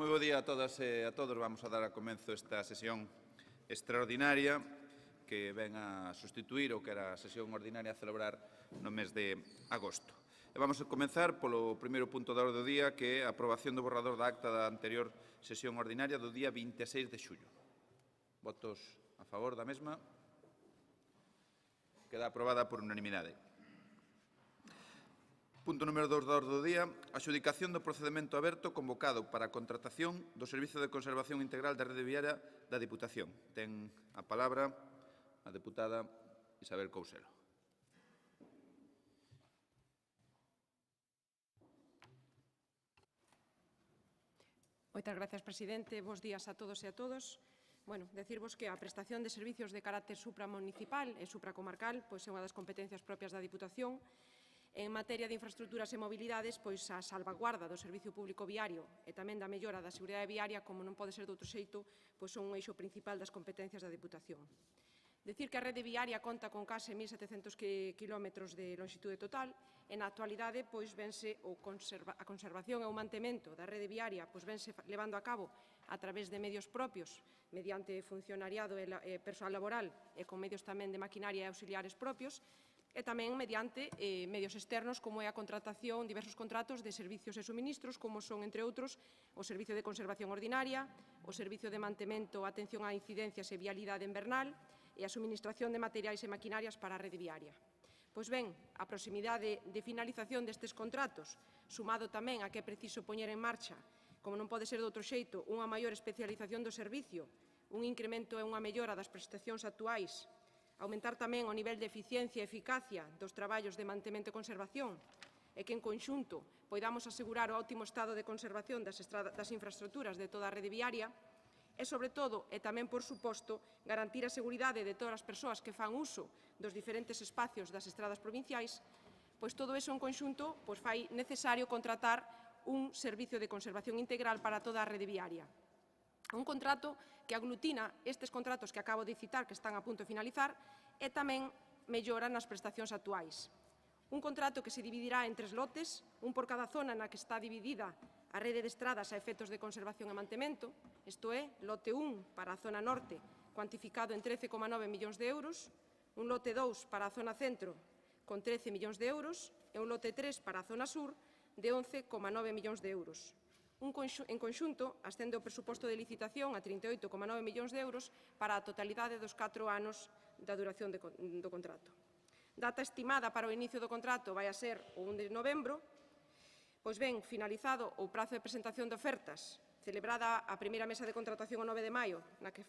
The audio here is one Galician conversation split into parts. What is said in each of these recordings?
Moi bo día a todas e a todos. Vamos a dar a comenzo esta sesión extraordinaria que ven a sustituir o que era a sesión ordinaria a celebrar no mes de agosto. E vamos a comenzar polo primeiro punto da orde do día, que é a aprobación do borrador da acta da anterior sesión ordinaria do día 26 de xullo. Votos a favor da mesma. Queda aprobada por unanimidade. Punto número 2 da orde do día, a adxudicación do procedemento aberto convocado para a contratación do Servicio de Conservación Integral da Rede Viaria da Diputación. Ten a palabra a deputada Isabel Couselo. Moitas gracias, presidente. Bos días a todos e a todos. Decirvos que a prestación de servicios de carácter supramunicipal e supracomarcal é unha das competencias propias da Diputación. En materia de infraestructuras e mobilidades, a salvaguarda do servicio público viario e tamén da mellora da seguridade viaria, como non pode ser de outro xeito, son un eixo principal das competencias da Diputación. Decir que a rede viaria conta con case 1.700 kilómetros de longitude total e na actualidade vense a conservación e o mantemento da rede viaria vense levando a cabo a través de medios propios, mediante funcionariado e persoal laboral e con medios tamén de maquinaria e auxiliares propios, e tamén mediante medios externos, como é a contratación, diversos contratos de servicios e suministros, como son, entre outros, o Servicio de Conservación Ordinaria, o Servicio de Mantemento, Atención a Incidencias e Vialidade Invernal e a suministración de materiais e maquinarias para a rede viaria. Pois ben, a proximidade de finalización destes contratos, sumado tamén a que é preciso poñer en marcha, como non pode ser de outro xeito, unha maior especialización do servicio, un incremento e unha mellora das prestacións actuais, aumentar tamén o nivel de eficiencia e eficacia dos traballos de mantemento e conservación e que, en conxunto, poidamos asegurar o óptimo estado de conservación das infraestructuras de toda a rede viaria e, sobre todo, e tamén, por suposto, garantir a seguridade de todas as persoas que fan uso dos diferentes espacios das estradas provinciais, todo iso, en conxunto, fai necesario contratar un servicio de conservación integral para toda a rede viaria. Un contrato que aglutina estes contratos que acabo de citar, que están a punto de finalizar, e tamén mellora nas prestacións actuais. Un contrato que se dividirá en 3 lotes, un por cada zona na que está dividida a rede de estradas a efectos de conservación e mantemento, isto é, lote 1 para a zona norte, cuantificado en 13,9 millóns de euros, un lote 2 para a zona centro, con 13 millóns de euros, e un lote 3 para a zona sur, de 11,9 millóns de euros. En conxunto, ascende o presuposto de licitación a 38,9 millóns de euros para a totalidade dos 4 anos da duración do contrato. Data estimada para o inicio do contrato vai a ser o 1 de novembro. Pois ben, finalizado o prazo de presentación de ofertas, celebrada a primeira mesa de contratación o 9 de maio, na que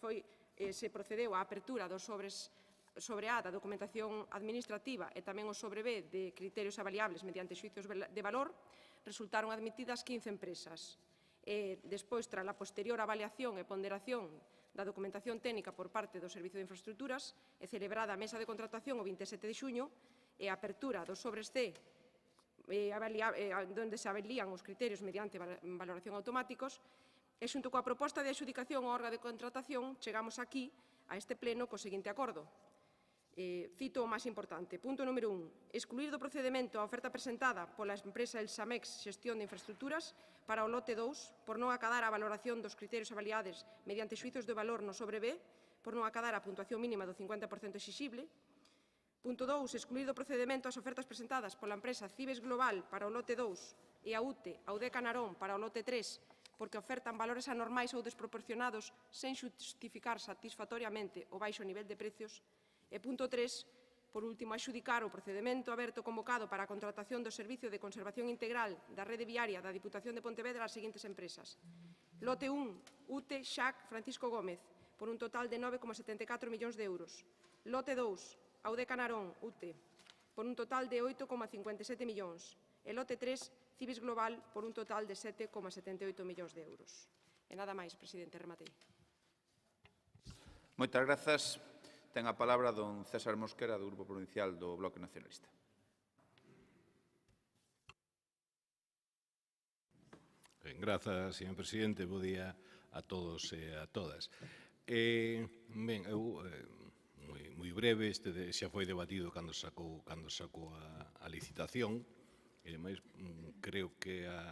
se procedeu á apertura dos sobre A da documentación administrativa e tamén o sobre B de criterios avaliables mediante xuicios de valor, resultaron admitidas 15 empresas. Despois, tras a posterior avaliación e ponderación da documentación técnica por parte do Servicio de Infraestructuras, e celebrada a mesa de contratación o 27 de xuño, e a apertura dos sobres C, onde se avalían os criterios mediante valoración automáticos, e xunto coa proposta de adxudicación ao órgano de contratación, chegamos aquí, a este pleno, co seguinte acordo. Cito o máis importante. Punto número 1. Excluir do procedemento a oferta presentada pola empresa Elsamex Xestión de Infraestructuras para o lote 2 por non acadar a valoración dos criterios avaliados mediante xuizos de valor no sobre B, por non acadar a puntuación mínima do 50% exixible. Punto 2. Excluir do procedemento as ofertas presentadas pola empresa Cibes Global para o lote 2 e a UTE, Audeca Narón para o lote 3 porque ofertan valores anormais ou desproporcionados sen justificar satisfactoriamente o baixo nivel de precios. E punto 3, por último, adxudicar o procedemento aberto convocado para a contratación do Servicio de Conservación Integral da Rede Viaria da Diputación de Pontevedra ás seguintes empresas. Lote 1, UTE, XAC, Francisco Gómez, por un total de 9,74 millóns de euros. Lote 2, Audeca Narón, UTE, por un total de 8,57 millóns. E lote 3, Cibes Global, por un total de 7,78 millóns de euros. E nada máis, presidente, rematei. Moitas grazas. Ten a palabra don César Mosquera, do Grupo Provincial do Bloque Nacionalista. Grazas, señor presidente. Bo día a todos e a todas. Moi breve, este xa foi debatido cando sacou a licitación, e ademais creo que a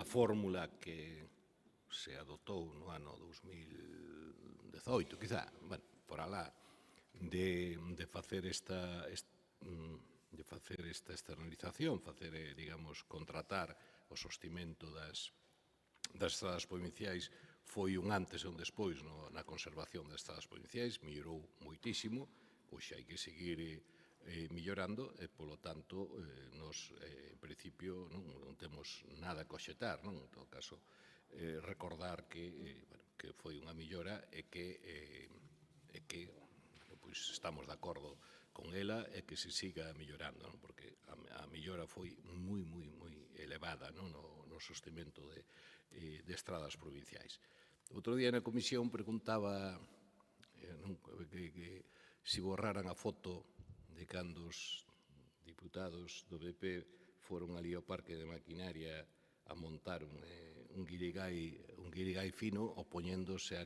fórmula que se adotou no ano 2018, quizá, bueno, por alá, de facer esta externalización, digamos, contratar o sostimento das estradas provinciais, foi un antes e un despois na conservación das estradas provinciais, mellorou moitísimo, hoxe hai que seguir mellorando e, polo tanto, nos, en principio, non temos nada que obxetar, non? En todo caso, recordar que foi unha mellora e que estamos de acordo con ela e que se siga mellorando, porque a mellora foi moi elevada no sostimento de estradas provinciais. Outro día na comisión preguntaba que se borraran a foto de cando os diputados do PP foron ali ao parque de maquinaria a montar un guirigay fino opoñéndose a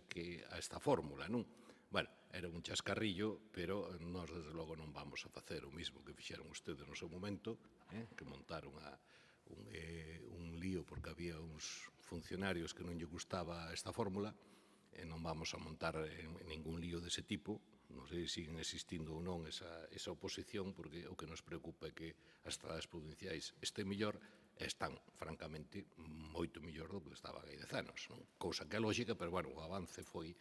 esta fórmula, non? Bueno, era un chascarrillo, pero nós, desde logo, non vamos a facer o mismo que fixeron ustedes no seu momento, que montaron un lío porque había uns funcionarios que non lle gustaba esta fórmula, e non vamos a montar ningún lío dese tipo. Non sei se siguen existindo ou non esa oposición, porque o que nos preocupa é que as estradas provinciais estén mellor e están, francamente, moito mellor do que estaban hai 10 anos. Cousa que é lógica, pero, bueno, o avance foi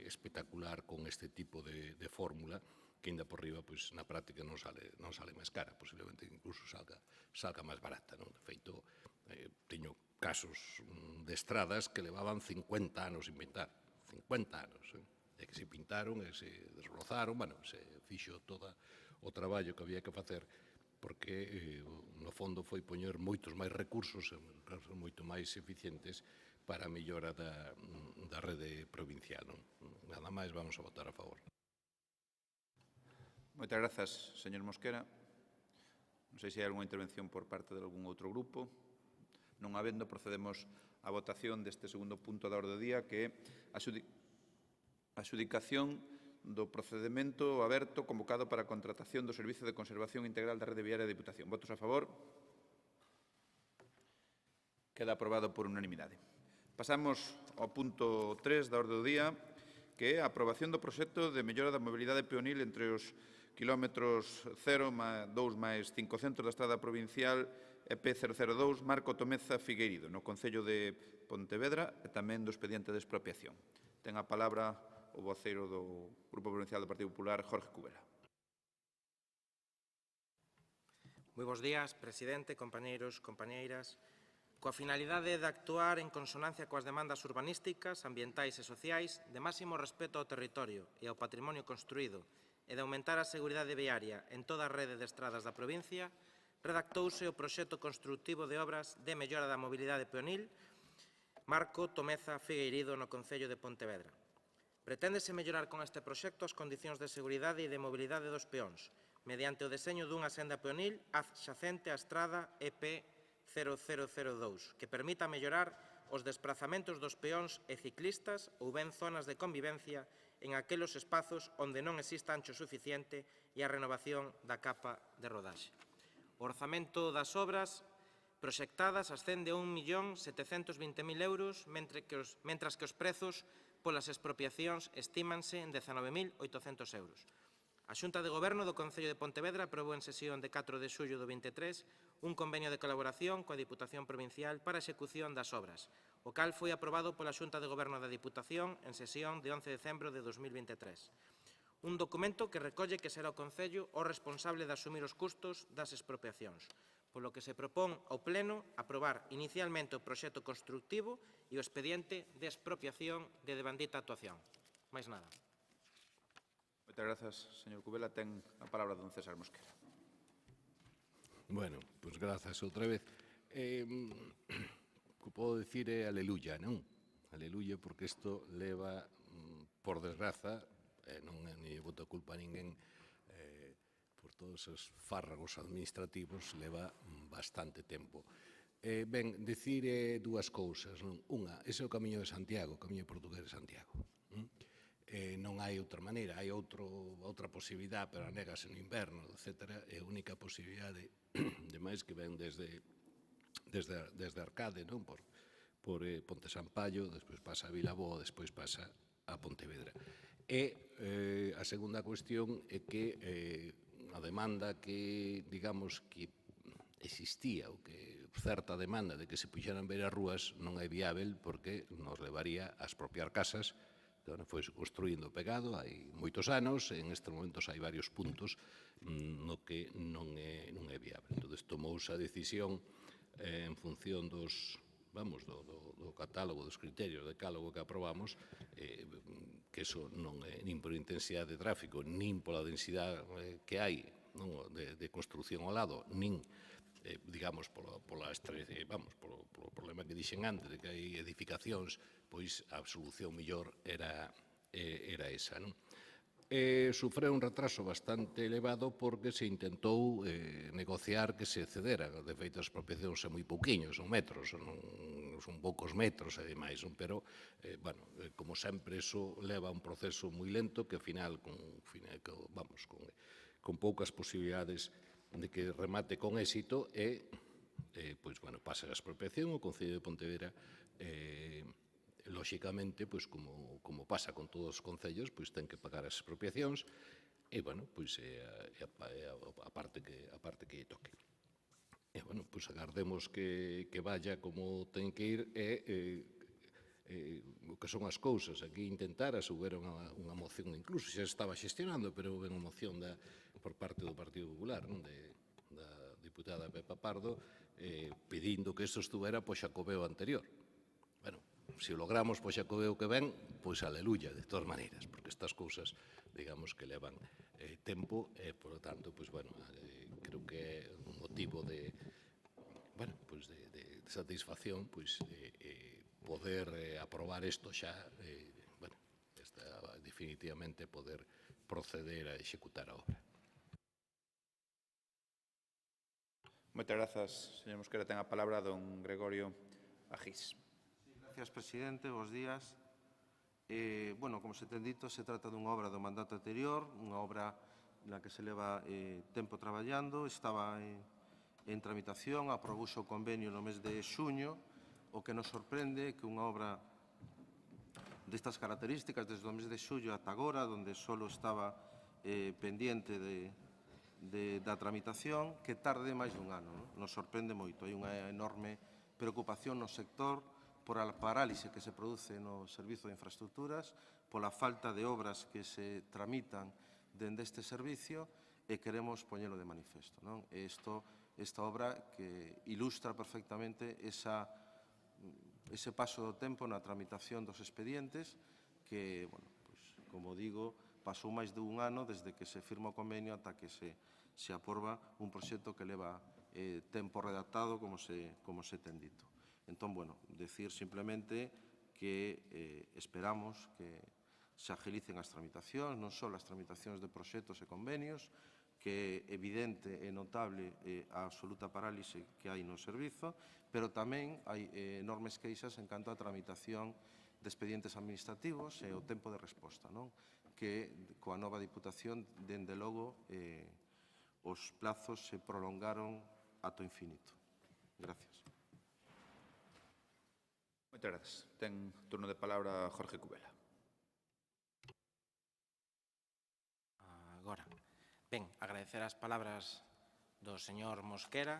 espectacular con este tipo de fórmula, que ainda por riba, na práctica non sale máis cara, posiblemente incluso salga máis barata. De feito, teño casos de estradas que levaban 50 anos sin pintar, 50 anos, e que se pintaron e se desbrozaron, se fixo todo o traballo que había que facer, porque no fondo foi poñer moitos máis recursos, moito máis eficientes, para a mellora da rede provincial. Nada máis, vamos a votar a favor. Moitas grazas, señor Mosquera. Non sei se hai algunha intervención por parte de algún outro grupo. Non habendo, procedemos á votación deste segundo punto da orde do día, que é a adxudicación do procedimento aberto convocado para a contratación do Servicio de Conservación Integral da Rede Viaria da Diputación. Votos a favor. Queda aprobado por unanimidade. Pasamos ao punto 3 da orde do día, que é a aprobación do proxecto de mellora da mobilidade peonil entre os kilómetros 0, 2 máis 500 da estrada provincial EP002 Marco Tomeza Figueirido, no Concello de Pontevedra e tamén do expediente de expropiación. Ten a palabra o voceiro do Grupo Provincial do Partido Popular, Jorge Cubela. Moi bons días, presidente, compañeiros, compañeiras. Coa finalidade de actuar en consonancia coas demandas urbanísticas, ambientais e sociais, de máximo respeto ao territorio e ao patrimonio construído e de aumentar a seguridade viaria en toda a rede de estradas da provincia, redactouse o proxecto construtivo de obras de mellora da mobilidade peonil Marco Tomeza Figueirido no Concello de Pontevedra. Preténdese mellorar con este proxecto as condicións de seguridade e de mobilidade dos peóns, mediante o deseño dunha senda peonil adxacente á estrada EP0002, que permita mellorar os desplazamentos dos peóns e ciclistas ou ben zonas de convivencia en aqueles espazos onde non exista ancho suficiente e a renovación da capa de rodaxe. O orzamento das obras proxectadas ascende a 1.720.000 euros, mentras que os prezos polas expropiacións estímanse en 19.800 euros. A Xunta de Goberno do Concello de Pontevedra aprobou en sesión de 4 de xullo do 23 un convenio de colaboración coa Diputación Provincial para a execución das obras, o cal foi aprobado pola Xunta de Goberno da Diputación en sesión de 11 de decembro de 2023. Un documento que recolle que será o Concello o responsable de asumir os custos das expropiacións, polo que se propón ao Pleno aprobar inicialmente o proxecto constructivo e o expediente de expropiación de devandita actuación. Mais nada. Moitas grazas, señor Cubela. Ten a palabra don César Mosquera. Bueno, pois grazas outra vez. O que podo dicir é aleluya, non? Aleluya, porque isto leva, por desgraza, non ni boto culpa a ninguén, por todos os fárragos administrativos, leva bastante tempo. Ben, dicir dúas cousas, non? Unha, ese é o Camiño de Santiago, o Camiño portugués de Santiago. Non hai outra maneira, hai outra posibilidade, pero anégase no inverno, etc. É a única posibilidade, de máis que ven desde Arcade, non? por Ponte Sampaio, despois pasa a Vilaboa, despois pasa a Pontevedra. E a segunda cuestión é que a demanda que, digamos, que existía, ou que certa demanda de que se puxeran beiras rúas non é viável porque nos levaría a expropiar casas. Entón, foi construindo pegado hai moitos anos, en estes momentos hai varios puntos no que non é viável. Entón, tomouse a decisión en función do catálogo, dos criterios de decálogo que aprobamos, que iso non é nin por intensidade de tráfico, nin pola densidade que hai de construcción ao lado, nin digamos, polo problema que dixen antes, de que hai edificacións, pois a solución mellor era esa, non? Sufreu un retraso bastante elevado porque se intentou negociar que se cedera. De feito, as expropiacións son moi pouquiños, son metros, son poucos metros e demais, pero, como sempre, iso leva a un proceso moi lento que, ao final, con poucas posibilidades de que remate con éxito pasa a expropiación, o Concello de Pontevedra lóxicamente, como pasa con todos os concellos, ten que pagar as expropiacións e, a parte que lle toque. E, agardemos que vaya como ten que ir o que son as cousas. Aquí intentara subir unha moción, incluso xa estaba xestionando, pero houve unha moción por parte do Partido Popular, da diputada Pepa Pardo, pedindo que isto estuvera po Xacobeo anterior. Se o logramos po Xacobeo que ven, pois aleluya, de todas maneiras, porque estas cousas, digamos, que levan tempo e, por lo tanto, creo que é un motivo de satisfacción poder aprobar isto xa, definitivamente poder proceder a executar a obra. Moitas grazas, señor Mosquera. Ten a palabra don Gregorio Agís. Gracias, presidente. Bos días. Como se ten dito, se trata dunha obra do mandato anterior, unha obra na que se leva tempo traballando, estaba en tramitación, aprobouse o convenio no mes de xuño. O que nos sorprende é que unha obra destas características, desde o mes de xullo ata agora, onde só estaba pendiente da tramitación, que tarde máis dun ano. Nos sorprende moito. Hai unha enorme preocupación no sector por a parálise que se produce no Servizo de Infraestructuras, pola falta de obras que se tramitan dende este servicio e queremos poñelo de manifesto. Esta obra que ilustra perfectamente ese paso do tempo na tramitación dos expedientes que, como digo, pasou máis dun ano desde que se firma o convenio ata que se aproba un proxecto que leva tempo redactado, como se ten dito. Entón, decir simplemente que esperamos que se agilicen as tramitacións, non só as tramitacións de proxectos e convenios, que é evidente e notable a absoluta parálise que hai no servizo, pero tamén hai enormes queixas en canto á tramitación de expedientes administrativos e o tempo de resposta, que coa nova Diputación, dende logo, os plazos se prolongaron ata o infinito. Gracias. Moitas grazas. Ten turno de palabra Jorge Cubela. Agora. Ben, agradecer as palabras do señor Mosquera,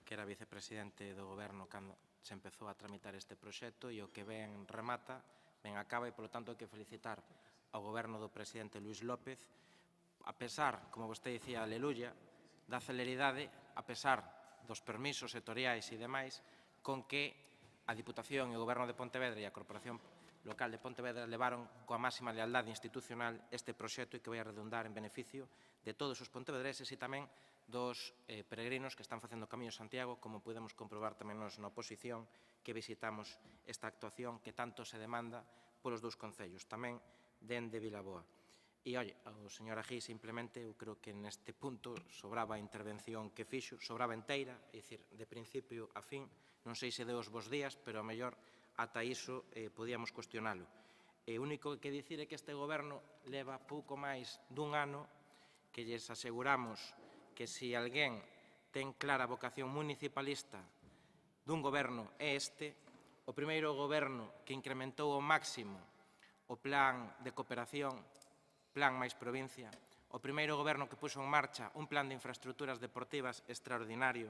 que era vicepresidente do Goberno cando se empezou a tramitar este proxecto, e o que ben remata, ben acaba, e, polo tanto, hai que felicitar ao Goberno do presidente Luís López, a pesar, como vostede dicía, aleluya, da celeridade, a pesar dos permisos sectoriais e demais, con que a Diputación e o Goberno de Pontevedra e a Corporación Local de Pontevedra levaron coa máxima lealdade institucional este proxecto e que vai a redundar en beneficio de todos os pontevedreses e tamén dos peregrinos que están facendo o Camiño de Santiago, como podemos comprobar tamén nos na oposición que visitamos esta actuación que tanto se demanda polos dous concellos, tamén dende Vilaboa. E, ao señor Agí, simplemente, eu creo que neste punto sobraba a intervención que fixo, sobraba inteira, é dicir, de principio a fin. Non sei se deu os bons días, pero a mellor ata iso podíamos cuestionalo. O único que dicir é que este goberno leva pouco máis dun ano que lles aseguramos que se alguén ten clara vocación municipalista dun goberno é este, o primeiro goberno que incrementou ao máximo o plan de cooperación, Plan máis provincia, o primeiro goberno que puxo en marcha un plan de infraestructuras deportivas extraordinario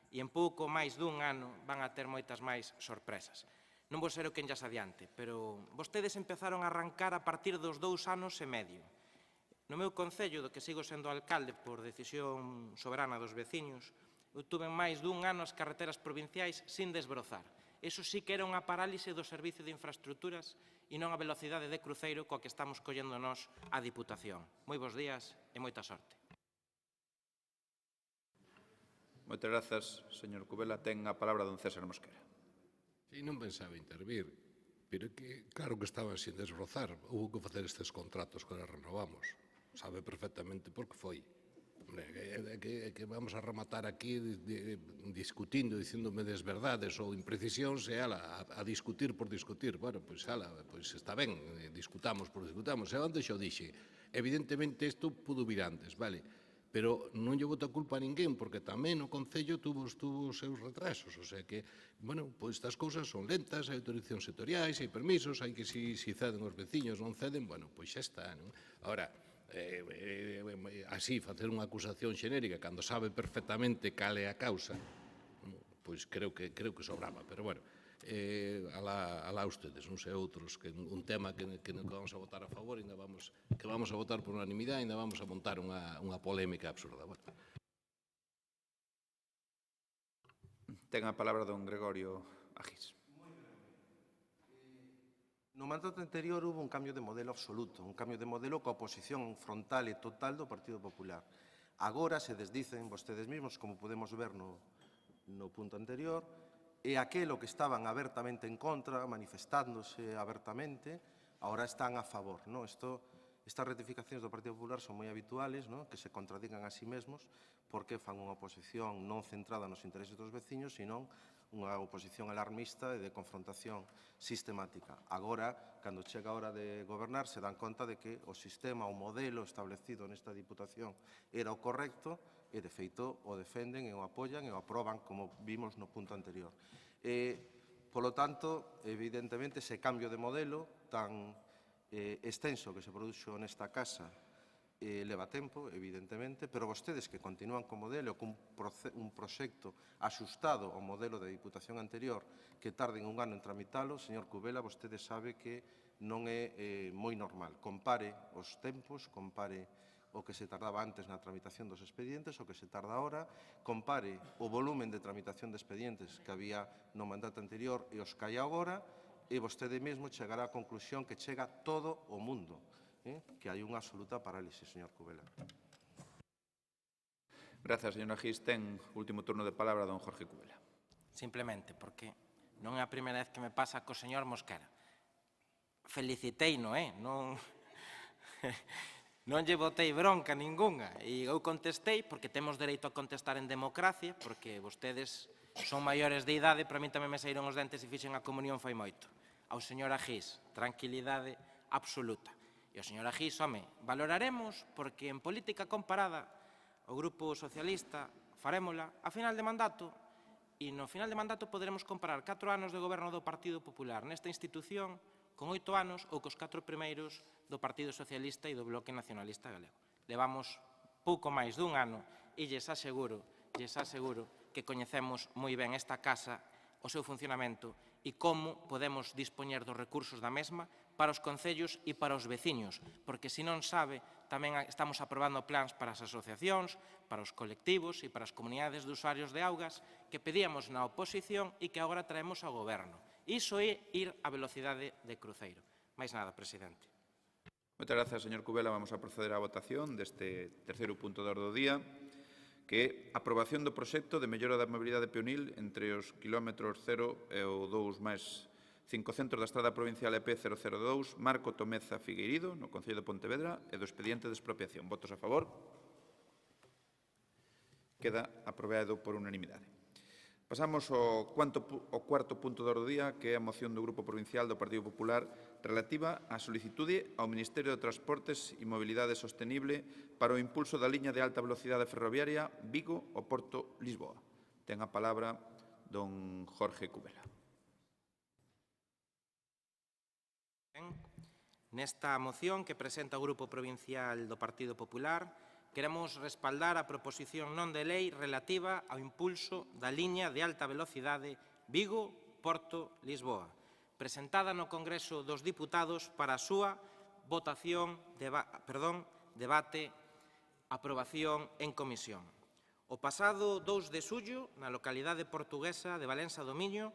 e en pouco máis dun ano van a ter moitas máis sorpresas. Non vou ser o que enllas adiante, pero vostedes empezaron a arrancar a partir dos 2 anos e medio. No meu concello, do que sigo sendo alcalde por decisión soberana dos veciños, eu tuve máis dun ano as carreteras provinciais sin desbrozar. Eso sí que era unha parálise do servicio de infraestructuras e non a velocidade de cruceiro coa que estamos collendo nós a Diputación. Moi bons días e moita sorte. Moitas grazas, señor Cubela. Ten a palabra don César Mosquera. E non pensaba intervir, pero que claro que estaban sin desbrozar. Houve que facer estes contratos que renovamos. Sabe perfectamente por que foi. Que vamos a rematar aquí discutindo, dicíndome desverdades ou imprecisións e a discutir por discutir. Bueno, pois está ben, discutamos por discutamos. E onde xa o dixe, evidentemente isto pudo vir antes, vale? Pero non lle boto a culpa a ninguén, porque tamén o Concello tuvo os seus retrasos. O sea que, bueno, pois estas cousas son lentas, hai autorizacións sectoriais, hai permisos, hai que si ceden os veciños, non ceden, bueno, pois xa está, non? Ahora, así, facer unha acusación xenérica, cando sabe perfectamente cal é a causa, pois creo que sobraba, pero bueno, alá ustedes, uns e outros, que un tema que vamos a votar a favor, que vamos a votar por unanimidade, ainda vamos a montar unha polémica absurda. Bueno. Ten a palabra don Gregorio Agis. No mandato anterior hubo un cambio de modelo absoluto, un cambio de modelo coa oposición frontal e total do Partido Popular. Agora se desdicen vostedes mesmos, como podemos ver no punto anterior, e aquelo que estaban abertamente en contra, manifestándose abertamente, ahora están a favor. Estas rectificacións do Partido Popular son moi habituales, que se contradigan a sí mesmos, porque fan unha oposición non centrada nos intereses dos veciños, senón unha oposición alarmista e de confrontación sistemática. Agora, cando chega a hora de gobernar, se dan conta de que o sistema, o modelo establecido nesta Diputación era o correcto e, de feito, o defenden e o apoian e o aproban, como vimos no punto anterior. Polo tanto, evidentemente, ese cambio de modelo tan extenso que se produxo nesta casa leva tempo, evidentemente, pero vostedes que continúan co modelo, con un proxecto axustado ao modelo da Diputación anterior, que tarden un ano en tramitalo, señor Cubela, vostede sabe que non é moi normal. Compare os tempos, compare o que se tardaba antes na tramitación dos expedientes, o que se tarda ahora, compare o volumen de tramitación de expedientes que había no mandato anterior e os que hai agora, e vostede mesmo chegará á conclusión que chega todo o mundo, que hai unha absoluta parálise, señor Cubela. Grazas, señor Agis. Ten último turno de palabra don Jorge Cubela. Simplemente porque non é a primeira vez que me pasa co señor Mosquera. Feliciteino, non lle botei bronca ningunha. E eu contestei, porque temos dereito a contestar en democracia, porque vostedes son maiores de idade, para min tamén me saíron os dentes e fixen a comunión fai moito. Ao señor Agis, tranquilidade absoluta. E o señor Agis, valoraremos, porque en política comparada o Grupo Socialista farémola a final de mandato, e no final de mandato poderemos comparar 4 anos de goberno do Partido Popular nesta institución con 8 anos ou cos 4 primeiros do Partido Socialista e do Bloque Nacionalista Galego. Levamos pouco máis dun ano e lles aseguro que coñecemos moi ben esta casa, o seu funcionamento e como podemos dispoñer dos recursos da mesma para os concellos e para os veciños, porque se non sabe, tamén estamos aprobando plans para as asociacións, para os colectivos e para as comunidades de usuarios de augas que pedíamos na oposición e que agora traemos ao goberno. Iso é ir a velocidade de cruceiro. Mais nada, presidente. Moitas grazas, señor Cubela. Vamos a proceder á votación deste terceiro punto de orde do día, que é a aprobación do proxecto de mellora da mobilidade peonil entre os kilómetros 0 e o 2 máis 5 centros da estrada provincial EP 002, Marco Tomeza Figueirido, no Concello de Pontevedra, e do expediente de expropiación. Votos a favor. Queda aprobado por unanimidade. Pasamos ao cuarto punto do día, que é a moción do Grupo Provincial do Partido Popular relativa á solicitude ao Ministerio de Transportes e Mobilidade Sostenible para o impulso da liña de alta velocidade ferroviaria Vigo ao Porto Lisboa. Ten a palabra don Jorge Cubela. Nesta moción que presenta o Grupo Provincial do Partido Popular, queremos respaldar a proposición non de lei relativa ao impulso da liña de alta velocidade Vigo-Porto-Lisboa, presentada no Congreso dos Diputados para a súa debate, aprobación en comisión. O pasado 2 de xullo, na localidade portuguesa de Valença do Miño,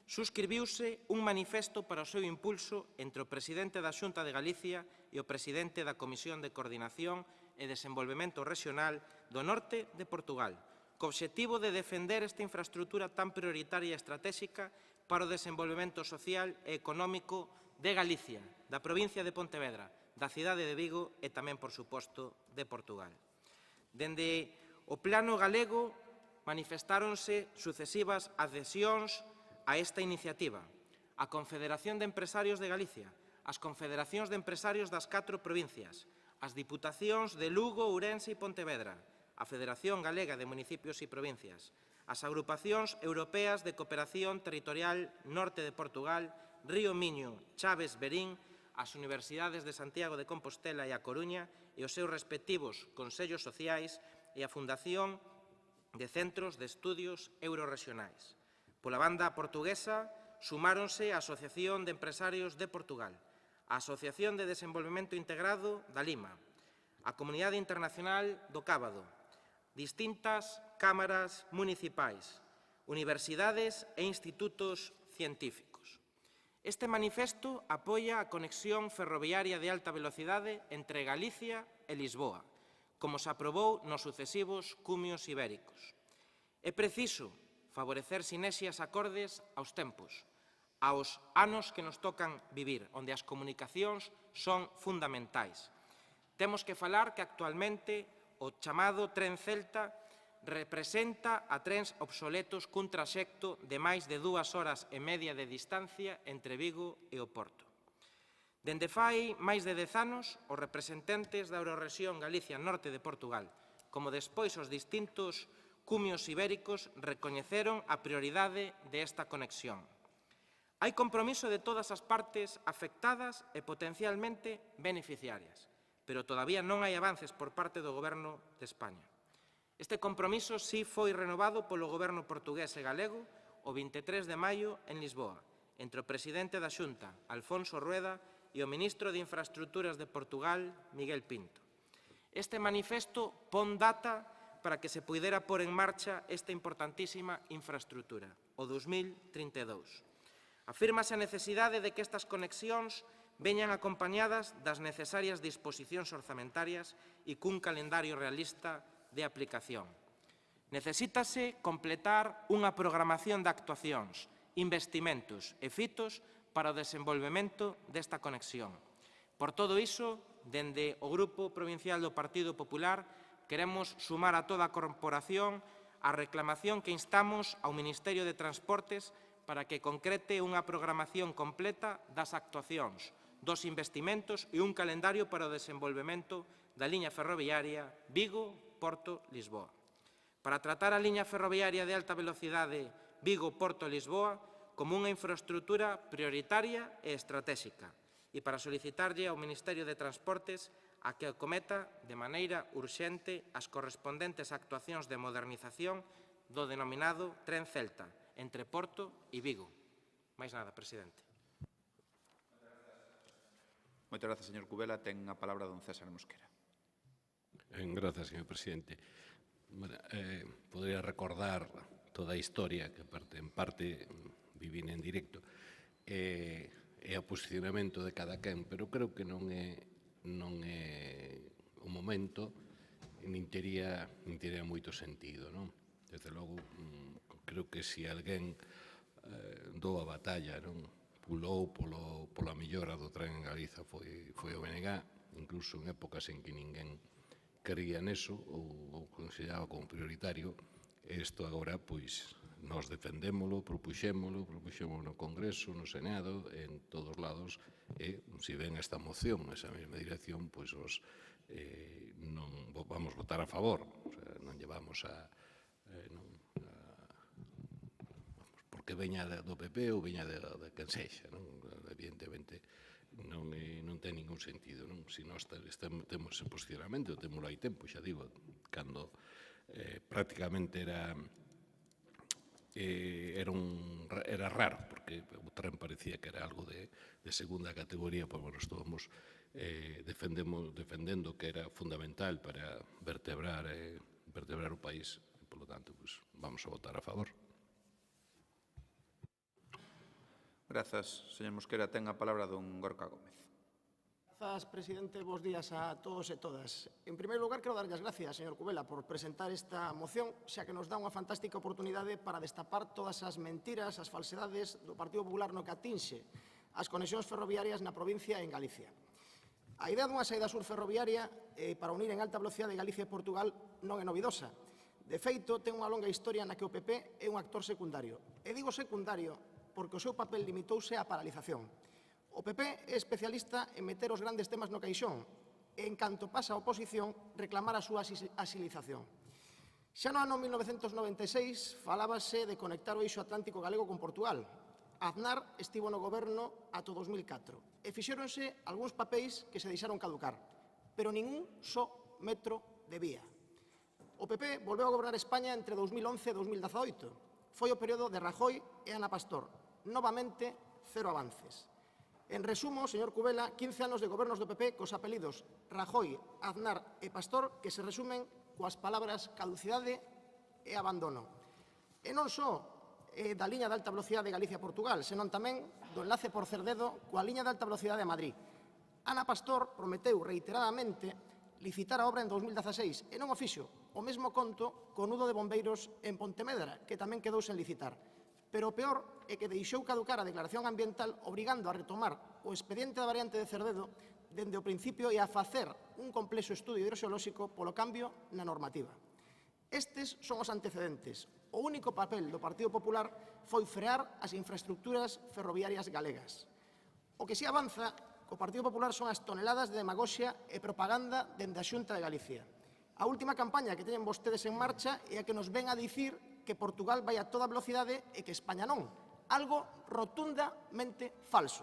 suscribiuse un manifesto para o seu impulso entre o presidente da Xunta de Galicia e o presidente da Comisión de Coordinación e Desenvolvemento Rexional do norte de Portugal, co obxectivo de defender esta infraestrutura tan prioritaria e estratéxica para o desenvolvemento social e económico de Galicia, da provincia de Pontevedra, da cidade de Vigo e tamén, por suposto, de Portugal. Dende o plano galego manifestáronse sucesivas adhesións a esta iniciativa. A Confederación de Empresarios de Galicia, as confederacións de empresarios das 4 provincias, as diputacións de Lugo, Ourense e Pontevedra, a Federación Galega de Municipios e Provincias, as agrupacións europeas de cooperación territorial Norte de Portugal, Río Miño, Chaves, Verín, as universidades de Santiago de Compostela e A Coruña e os seus respectivos consellos sociais e a Fundación de Centros de Estudios Eurorregionais. Pola banda portuguesa, sumáronse a Asociación de Empresarios de Portugal, a Asociación de Desenvolvemento Integrado da Lima, a Comunidade Internacional do Cábado, distintas cámaras municipais, universidades e institutos científicos. Este manifesto apoia a conexión ferroviaria de alta velocidade entre Galicia e Lisboa, como se aprobou nos sucesivos cumios ibéricos. É preciso favorecer sinerxias acordes aos tempos, aos anos que nos tocan vivir, onde as comunicacións son fundamentais. Temos que falar que actualmente o chamado tren Celta representa a trens obsoletos cun traxecto de máis de 2 horas e media de distancia entre Vigo e o Porto. Dende fai máis de 10 anos, os representantes da Eurorrexión Galicia Norte de Portugal, como despois os distintos cumios ibéricos, recoñeceron a prioridade desta conexión. Hai compromiso de todas as partes afectadas e potencialmente beneficiarias, pero todavía non hai avances por parte do Goberno de España. Este compromiso sí foi renovado polo Goberno portugués e galego o 23 de maio en Lisboa, entre o presidente da Xunta, Alfonso Rueda, e o ministro de Infraestructuras de Portugal, Miguel Pinto. Este manifesto pon data para que se puidera pôr en marcha esta importantísima infraestructura, o 2032. Afírmase a necesidade de que estas conexións veñan acompañadas das necesarias disposicións orzamentarias e cun calendario realista de aplicación. Necesítase completar unha programación de actuacións, investimentos e fitos para o desenvolvemento desta conexión. Por todo iso, dende o Grupo Provincial do Partido Popular, queremos sumar a toda a corporación a reclamación que instamos ao Ministerio de Transportes para que concrete unha programación completa das actuacións, dos investimentos e un calendario para o desenvolvemento da liña ferroviaria Vigo-Porto-Lisboa. Para tratar a liña ferroviaria de alta velocidade Vigo-Porto-Lisboa como unha infraestructura prioritaria e estratégica e para solicitarlle ao Ministerio de Transportes a que acometa de maneira urxente as correspondentes actuacións de modernización do denominado Tren Celta entre Porto e Vigo. Máis nada, presidente. Moitas grazas, señor Cubela. Ten a palabra don César Mosquera. Grazas, señor presidente. Podría recordar toda a historia que en parte vivín en directo e o posicionamento de cada quen, pero creo que non é o momento, nin tería moito sentido, non? Desde logo, creo que se alguén dou a batalla, non? Pulou pola mellora do tren en Galiza foi o BNG, incluso en épocas en que ninguén quería neso ou consideraba como prioritario. Isto agora, pois, nós defendémolo, propuxémolo no Congreso, no Senado, en todos lados, e se ven esta moción, esa mesma dirección, pois non vamos votar a favor, non llevamos porque veña do PP ou veña de quen sexa, evidentemente non ten ningún sentido, non? Se nós temos ese posicionamento, temos hai tempo, xa digo, cando prácticamente era raro, porque o tren parecía que era algo de segunda categoría, pois bueno, estábamos defendendo que era fundamental para vertebrar o país, e, polo tanto, vamos a votar a favor. Grazas, señor Mosquera. Ten a palabra don Gorka Gómez. Grazas, presidente. Bos días a todos e todas. En primeiro lugar, quero darlle as gracias, señor Cubela, por presentar esta moción, xa que nos dá unha fantástica oportunidade para destapar todas as mentiras, as falsedades do Partido Popular no que atinxe as conexións ferroviarias na provincia e en Galicia. A idea dunha saída sur ferroviaria para unir en alta velocidade Galicia e Portugal non é novidosa. De feito, ten unha longa historia na que o PP é un actor secundario. E digo secundario porque o seu papel limitouse á paralización. O PP é especialista en meter os grandes temas no caixón e, en canto pasa a oposición, reclamar a súa asilización. Xa no ano 1996 falábase de conectar o eixo atlántico galego con Portugal. Aznar estivo no goberno ata 2004 e fixéronse algúns papéis que se deixaron caducar, pero ningún só metro de vía. O PP volveu a gobernar España entre 2011 e 2018. Foi o período de Rajoy e Ana Pastor. Novamente, cero avances. En resumo, señor Cubela, 15 anos de gobernos do PP cos apelidos Rajoy, Aznar e Pastor que se resumen coas palabras caducidade e abandono. E non só da liña de alta velocidade de Galicia a Portugal, senón tamén do enlace por Cerdedo coa liña de alta velocidade a Madrid. Ana Pastor prometeu reiteradamente licitar a obra en 2016 e non o fixo. O mesmo conto co nudo de bombeiros en Pontevedra, que tamén quedou sen licitar. Pero o peor é que deixou caducar a declaración ambiental obrigando a retomar o expediente da variante de Cerdedo dende o principio e a facer un complexo estudio hidroxeolóxico polo cambio na normativa. Estes son os antecedentes. O único papel do Partido Popular foi frear as infraestructuras ferroviarias galegas. O que si avanza co Partido Popular son as toneladas de demagoxia e propaganda dende a Xunta de Galicia. A última campaña que teñen vostedes en marcha é a que nos ven a dicir que Portugal vai a toda velocidade e que España non. Algo rotundamente falso.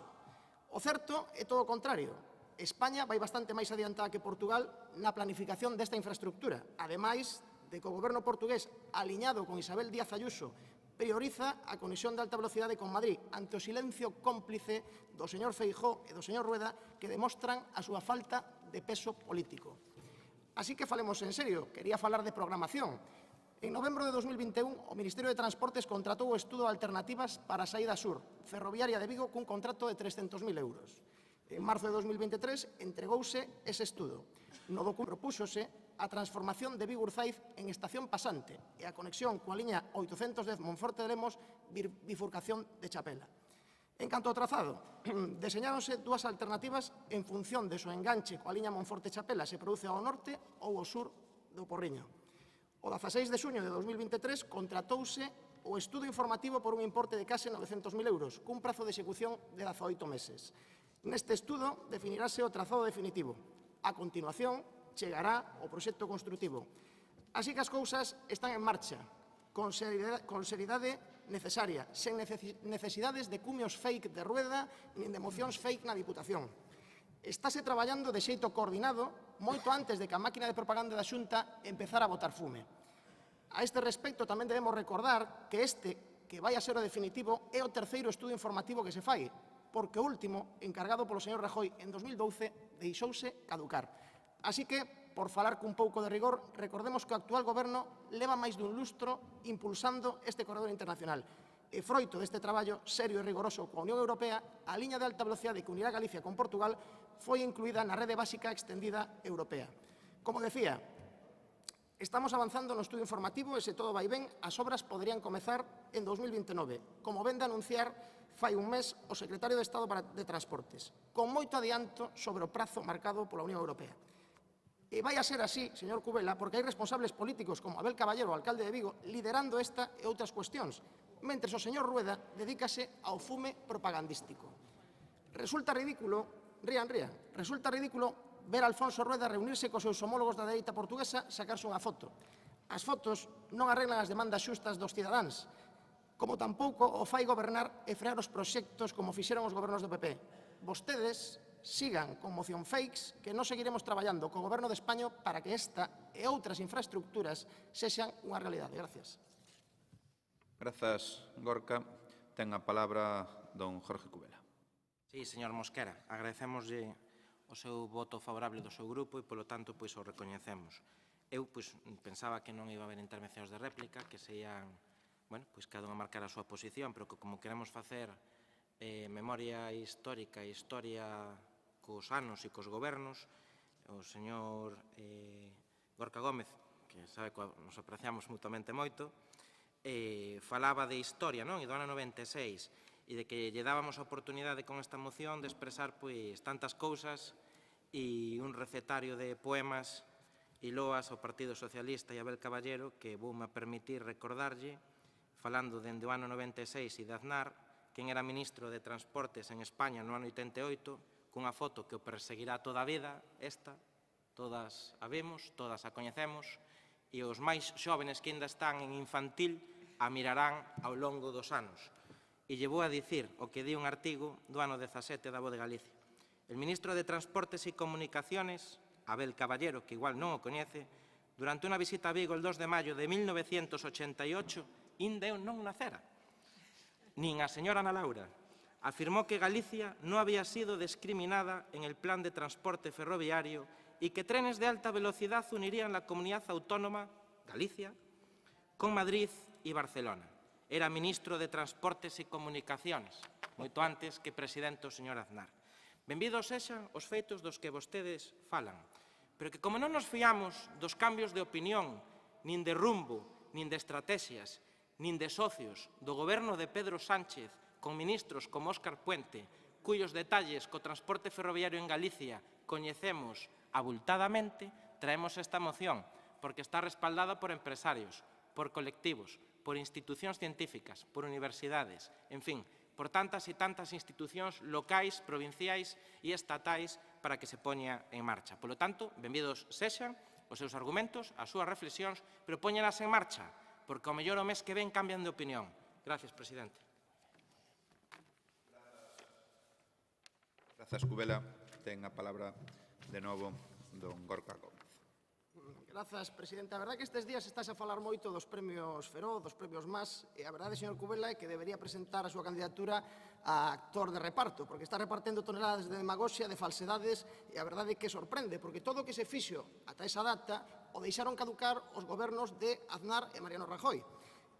O certo é todo o contrario. España vai bastante máis adiantada que Portugal na planificación desta infraestructura. Ademais de que o goberno portugués, aliñado con Isabel Díaz Ayuso, prioriza a conexión de alta velocidade con Madrid ante o silencio cómplice do señor Feijóo e do señor Rueda que demostran a súa falta de peso político. Así que falemos en serio. Quería falar de programación. En novembro de 2021, o Ministerio de Transportes contratou o estudo de alternativas para a saída sur ferroviaria de Vigo cun contrato de 300.000 euros. En marzo de 2023 entregouse ese estudo. No documento propúxose a transformación de Vigo-Urzaiz en estación pasante e a conexión coa liña 810 Monforte de Lemos, bifurcación de Chapela. En canto ao trazado, deseñáronse dúas alternativas en función de seu enganche coa liña Monforte-Chapela se produce ao norte ou ao sur do Porriño. O 16 de xuño de 2023 contratouse o estudo informativo por un importe de case 900.000 euros, cun prazo de execución de 18 meses. Neste estudo definirase o trazado definitivo. A continuación, chegará o proxecto construtivo. Así que as cousas están en marcha, con seriedade necesaria, sen necesidades de cumios fake de Rueda nin de mocións fake na Diputación. Estáse traballando de xeito coordinado moito antes de que a máquina de propaganda da Xunta empezara a botar fume. A este respecto tamén debemos recordar que que vai a ser o definitivo, é o terceiro estudo informativo que se fai, porque o último, encargado polo señor Rajoy en 2012, deixouse caducar. Así que, por falar cun pouco de rigor, recordemos que o actual goberno leva máis dun lustro impulsando este corredor internacional. E froito deste traballo serio e rigoroso coa Unión Europea, a liña de alta velocidade que unirá Galicia con Portugal foi incluída na rede básica extendida europea. Como decía, estamos avanzando no estudo informativo e, se todo vai ben, as obras poderían comezar en 2029, como ven de anunciar fai un mes o secretario de Estado de Transportes, con moito adianto sobre o prazo marcado pola Unión Europea. E vai a ser así, señor Cubela, porque hai responsables políticos como Abel Caballero, o alcalde de Vigo, liderando esta e outras cuestións, mentres o señor Rueda dedícase ao fume propagandístico. Resulta ridículo, resulta ridículo ver a Alfonso Rueda reunirse cos seus homólogos da dereita portuguesa sacarse unha foto. As fotos non arreglan as demandas xustas dos cidadáns, como tampouco o fai gobernar e frear os proxectos como fixeron os gobernos do PP. vostedes sigan con moción fakes que non seguiremos traballando co Goberno de España para que esta e outras infraestructuras sexan unha realidade. Gracias. Grazas, Gorka. Ten a palabra don Jorge Cubela. Sí, señor Mosquera, agradecémoslle o seu voto favorable do seu grupo e, polo tanto, pois o recoñecemos. Eu pensaba que non iba a haber intervencións de réplica, que sean, bueno, pois cada unha marcar a súa posición, pero que como queremos facer memoria histórica e historia cos anos e cos gobernos, o señor Gorka Gómez, que sabe que nos apreciamos mutuamente moito, falaba de historia, non? E do ano 96, e de que lle dábamos a oportunidade con esta moción de expresar pois tantas cousas e un recetario de poemas e loas ao Partido Socialista e a Abel Caballero que voume permitir recordarlle, falando dende o ano 96 e de Aznar, quen era ministro de Transportes en España no ano 88, cunha foto que o perseguirá toda a vida, esta, todas a vemos, todas a coñecemos, e os máis xóvenes que ainda están en infantil a mirarán ao longo dos anos. E lle vou a dicir o que di un artigo do ano 17 da Voz de Galicia. El ministro de Transportes e Comunicaciones, Abel Caballero, que igual non o coñece, durante unha visita a Vigo el 2 de maio de 1988, ainda eu non nacera. Nin a señora Ana Laura. Afirmó que Galicia no había sido discriminada en el plan de transporte ferroviario y que trenes de alta velocidad unirían la comunidad autónoma, Galicia, con Madrid y Barcelona. Era ministro de Transportes e Comunicaciones, moito antes que presidente o señor Aznar. Benvidos sexan os feitos dos que vostedes falan, pero que como non nos fiamos dos cambios de opinión, nin de rumbo, nin de estrategias, nin de socios do goberno de Pedro Sánchez con ministros como Óscar Puente, cuyos detalles co transporte ferroviario en Galicia coñecemos abultadamente, traemos esta moción porque está respaldada por empresarios, por colectivos, por institucións científicas, por universidades, en fin, por tantas e tantas institucións locais, provinciais e estatais para que se poña en marcha. Polo tanto, benvidos sexan os seus argumentos, as súas reflexións, pero poñelas en marcha, porque ao mellor o mes que ven cambian de opinión. Gracias, presidente. Grazas, Cubela. Ten a palabra de novo don Gorka Gómez. Grazas, presidente. A verdade é que estes días estás a falar moito dos premios Feroz, dos premios MAS, e a verdade, señor Cubela, é que debería presentar a súa candidatura a actor de reparto, porque está repartendo toneladas de demagoxia, de falsedades, e a verdade é que sorprende, porque todo o que se fixo ata esa data o deixaron caducar os gobernos de Aznar e Mariano Rajoy.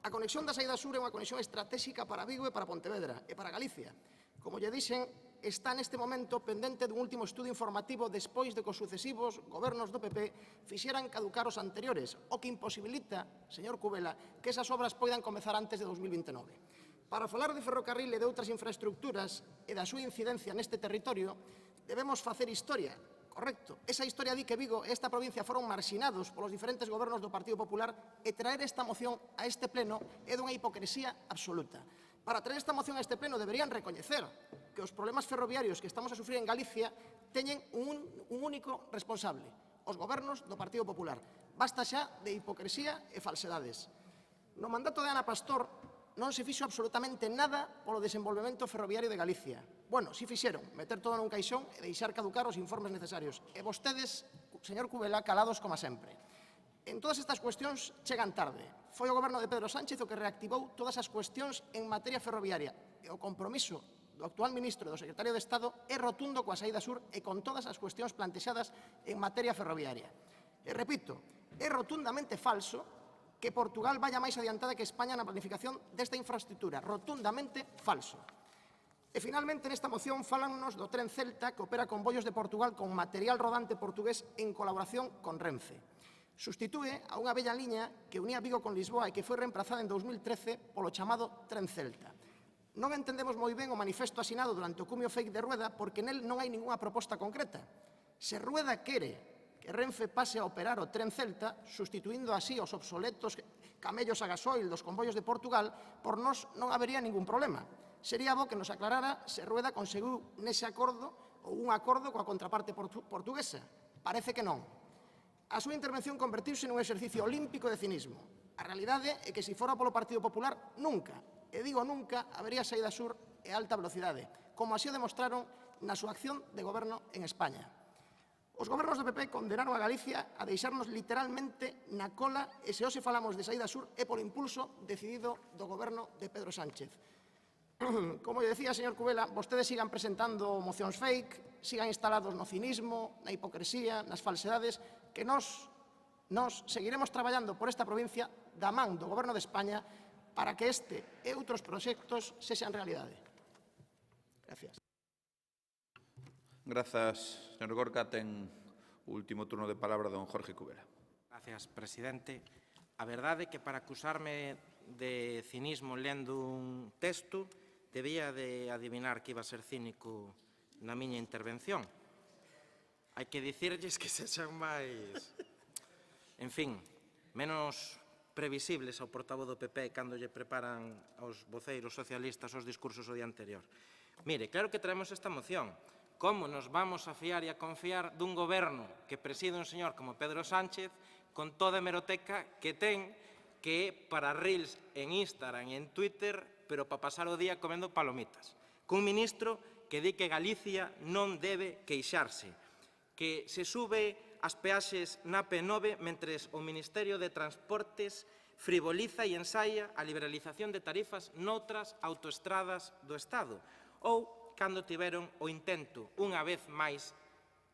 A conexión da saída sur é unha conexión estratégica para Vigo e para Pontevedra e para Galicia. Como lle dixen, está neste momento pendente dun último estudo informativo despois de que os sucesivos gobernos do PP fixeran caducar os anteriores, o que imposibilita, señor Cubela, que esas obras poidan comezar antes de 2029. Para falar de ferrocarril e de outras infraestructuras e da súa incidencia neste territorio, debemos facer historia. Correcto. Esa historia di que Vigo e esta provincia foron marxinados polos diferentes gobernos do Partido Popular e traer esta moción a este pleno é dunha hipocresía absoluta. Para traer esta moción a este pleno deberían recoñecer que os problemas ferroviarios que estamos a sufrir en Galicia teñen un único responsable, os gobernos do Partido Popular. Basta xa de hipocresía e falsedades. No mandato de Ana Pastor non se fixo absolutamente nada polo desenvolvemento ferroviario de Galicia. Bueno, si fixeron, meter todo nun caixón e deixar caducar os informes necesarios. E vostedes, señor Cubela, calados como sempre. En todas estas cuestións chegan tarde. Foi o goberno de Pedro Sánchez o que reactivou todas as cuestións en materia ferroviaria. E o compromiso do actual ministro e do secretario de Estado é rotundo coa saída sur e con todas as cuestións plantexadas en materia ferroviaria. E repito, é rotundamente falso que Portugal vaya máis adiantada que España na planificación desta infraestructura. Rotundamente falso. E, finalmente, nesta moción fálannos do tren Celta que opera con convoios de Portugal con material rodante portugués en colaboración con Renfe. Sustitúe a unha bella liña que unía Vigo con Lisboa e que foi reemplazada en 2013 polo chamado tren Celta. Non entendemos moi ben o manifesto asinado durante o cumio fake de Rueda porque nel non hai ningunha proposta concreta. Se Rueda quere que Renfe pase a operar o tren Celta, sustituindo así os obsoletos camellos a gasoil dos convoios de Portugal, por nós non habería ningún problema. Sería bo que nos aclarara se Rueda conseguiu nese acordo ou un acordo coa contraparte portuguesa. Parece que non. A súa intervención convertiuse nun exercicio olímpico de cinismo. A realidade é que se fora polo Partido Popular, nunca, e digo nunca, habería saída sur e alta velocidade. como así o demostraron na súa acción de goberno en España. Os gobernos do PP condenaron a Galicia a deixarnos literalmente na cola e se hoxe falamos de saída sur é por impulso decidido do goberno de Pedro Sánchez. Como lle decía, señor Cubela, vostedes sigan presentando mocións fake, sigan instalados no cinismo, na hipocresía, nas falsedades, que nós seguiremos traballando por esta provincia da man do goberno de España para que este e outros proxectos sexan realidade. Gracias. Grazas, señor Gorka. Ten o último turno de palabra don Jorge Cubela. Gracias, presidente. A verdade é que para acusarme de cinismo lendo un texto debía de adivinar que iba a ser cínico na miña intervención. Hai que dicirlles que sexan máis, en fin, menos previsibles ao portavoz do PP cando lle preparan aos voceiros socialistas os discursos o día anterior. Mire, claro que traemos esta moción. Como nos vamos a fiar e a confiar dun goberno que preside un señor como Pedro Sánchez con toda a hemeroteca que ten, que é para reels en Instagram e en Twitter, pero para pasar o día comendo palomitas. Cun ministro que di que Galicia non debe queixarse, que se sube as peaxes na P9 mentres o Ministerio de Transportes frivoliza e ensaia a liberalización de tarifas noutras autoestradas do Estado, ou cando tiveron o intento, unha vez máis,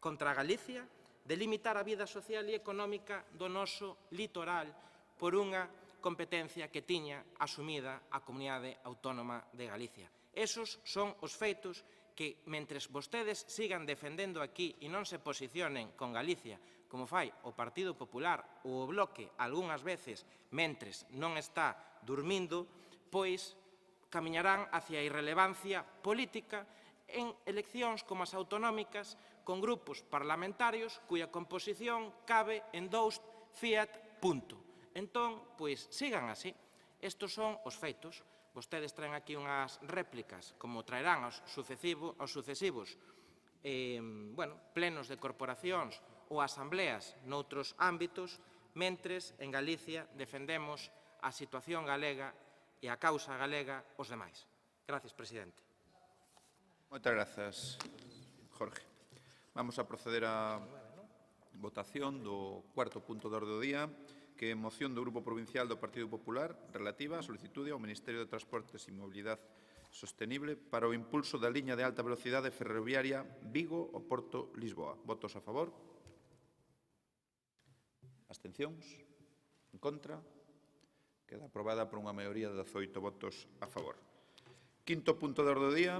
contra Galicia, de limitar a vida social e económica do noso litoral por unha competencia que tiña asumida a Comunidade Autónoma de Galicia. Esos son os feitos que, mentres vostedes sigan defendendo aquí e non se posicionen con Galicia, como fai o Partido Popular ou o Bloque algunhas veces, mentres non está dormindo, pois camiñarán hacia a irrelevancia política en eleccións como as autonómicas con grupos parlamentarios cuya composición cabe en 2 Fiat punto. Entón, pois, sigan así. Estos son os feitos. Vostedes traen aquí unhas réplicas, como traerán aos sucesivos plenos de corporacións ou asambleas noutros ámbitos, mentres en Galicia defendemos a situación galega e a causa galega os demais. Gracias, presidente. Moitas grazas, Jorge. Vamos a proceder á votación do cuarto punto de orde do día, que é moción do Grupo Provincial do Partido Popular relativa á solicitude ao Ministerio de Transportes e Mobilidade Sostenible para o impulso da liña de alta velocidade ferroviaria Vigo-Oporto-Lisboa. Votos a favor? Abstencións? En contra? Queda aprobada por unha maioría de 18 votos a favor. Quinto punto de orde do día,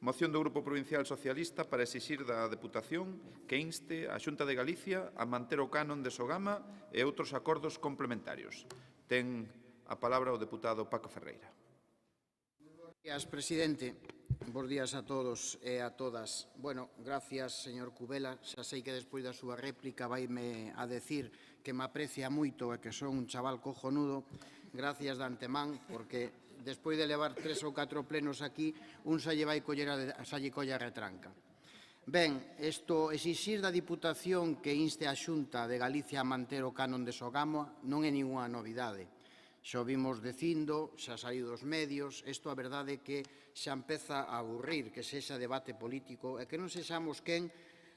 moción do Grupo Provincial Socialista para exixir da Deputación que inste a Xunta de Galicia a manter o canon de Sogama e outros acordos complementarios. Ten a palabra o deputado Paco Ferreira. Gracias, presidente. Bos días a todos e a todas. Bueno, gracias, señor Cubela. Xa sei que despois da súa réplica vaime a decir que me aprecia moito e que son un chaval cojonudo. Gracias de antemán, porque despois de levar 3 ou 4 plenos aquí, un xa lle vai coller a retranca. Ben, exixir da Diputación que inste a Xunta de Galicia a manter o canon de Sogama non é ninguna novidade. Xa o vimos dicindo, xa saiu dos medios, isto a verdade é que xa empeza a aburrir que sexa debate político e que non sexamos quen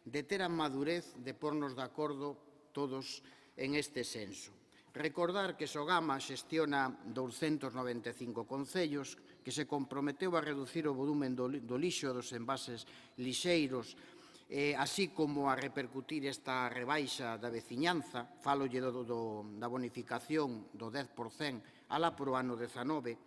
de ter a madurez de pornos de acordo todos en este senso. Recordar que Sogama xestiona 295 concellos, que se comprometeu a reducir o volumen do lixo dos envases lixeiros, así como a repercutir esta rebaixa da veciñanza, falolle da bonificación do 10% alá por o ano 19.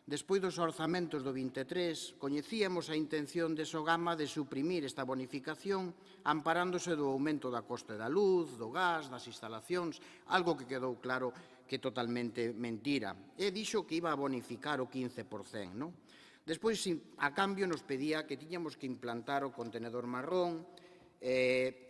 Despois dos orzamentos do 23, coñecíamos a intención de Sogama de suprimir esta bonificación amparándose do aumento da coste da luz, do gas, das instalacións, algo que quedou claro que é totalmente mentira. E dixo que iba a bonificar o 15%, non? Despois, a cambio, nos pedía que tiñamos que implantar o contenedor marrón,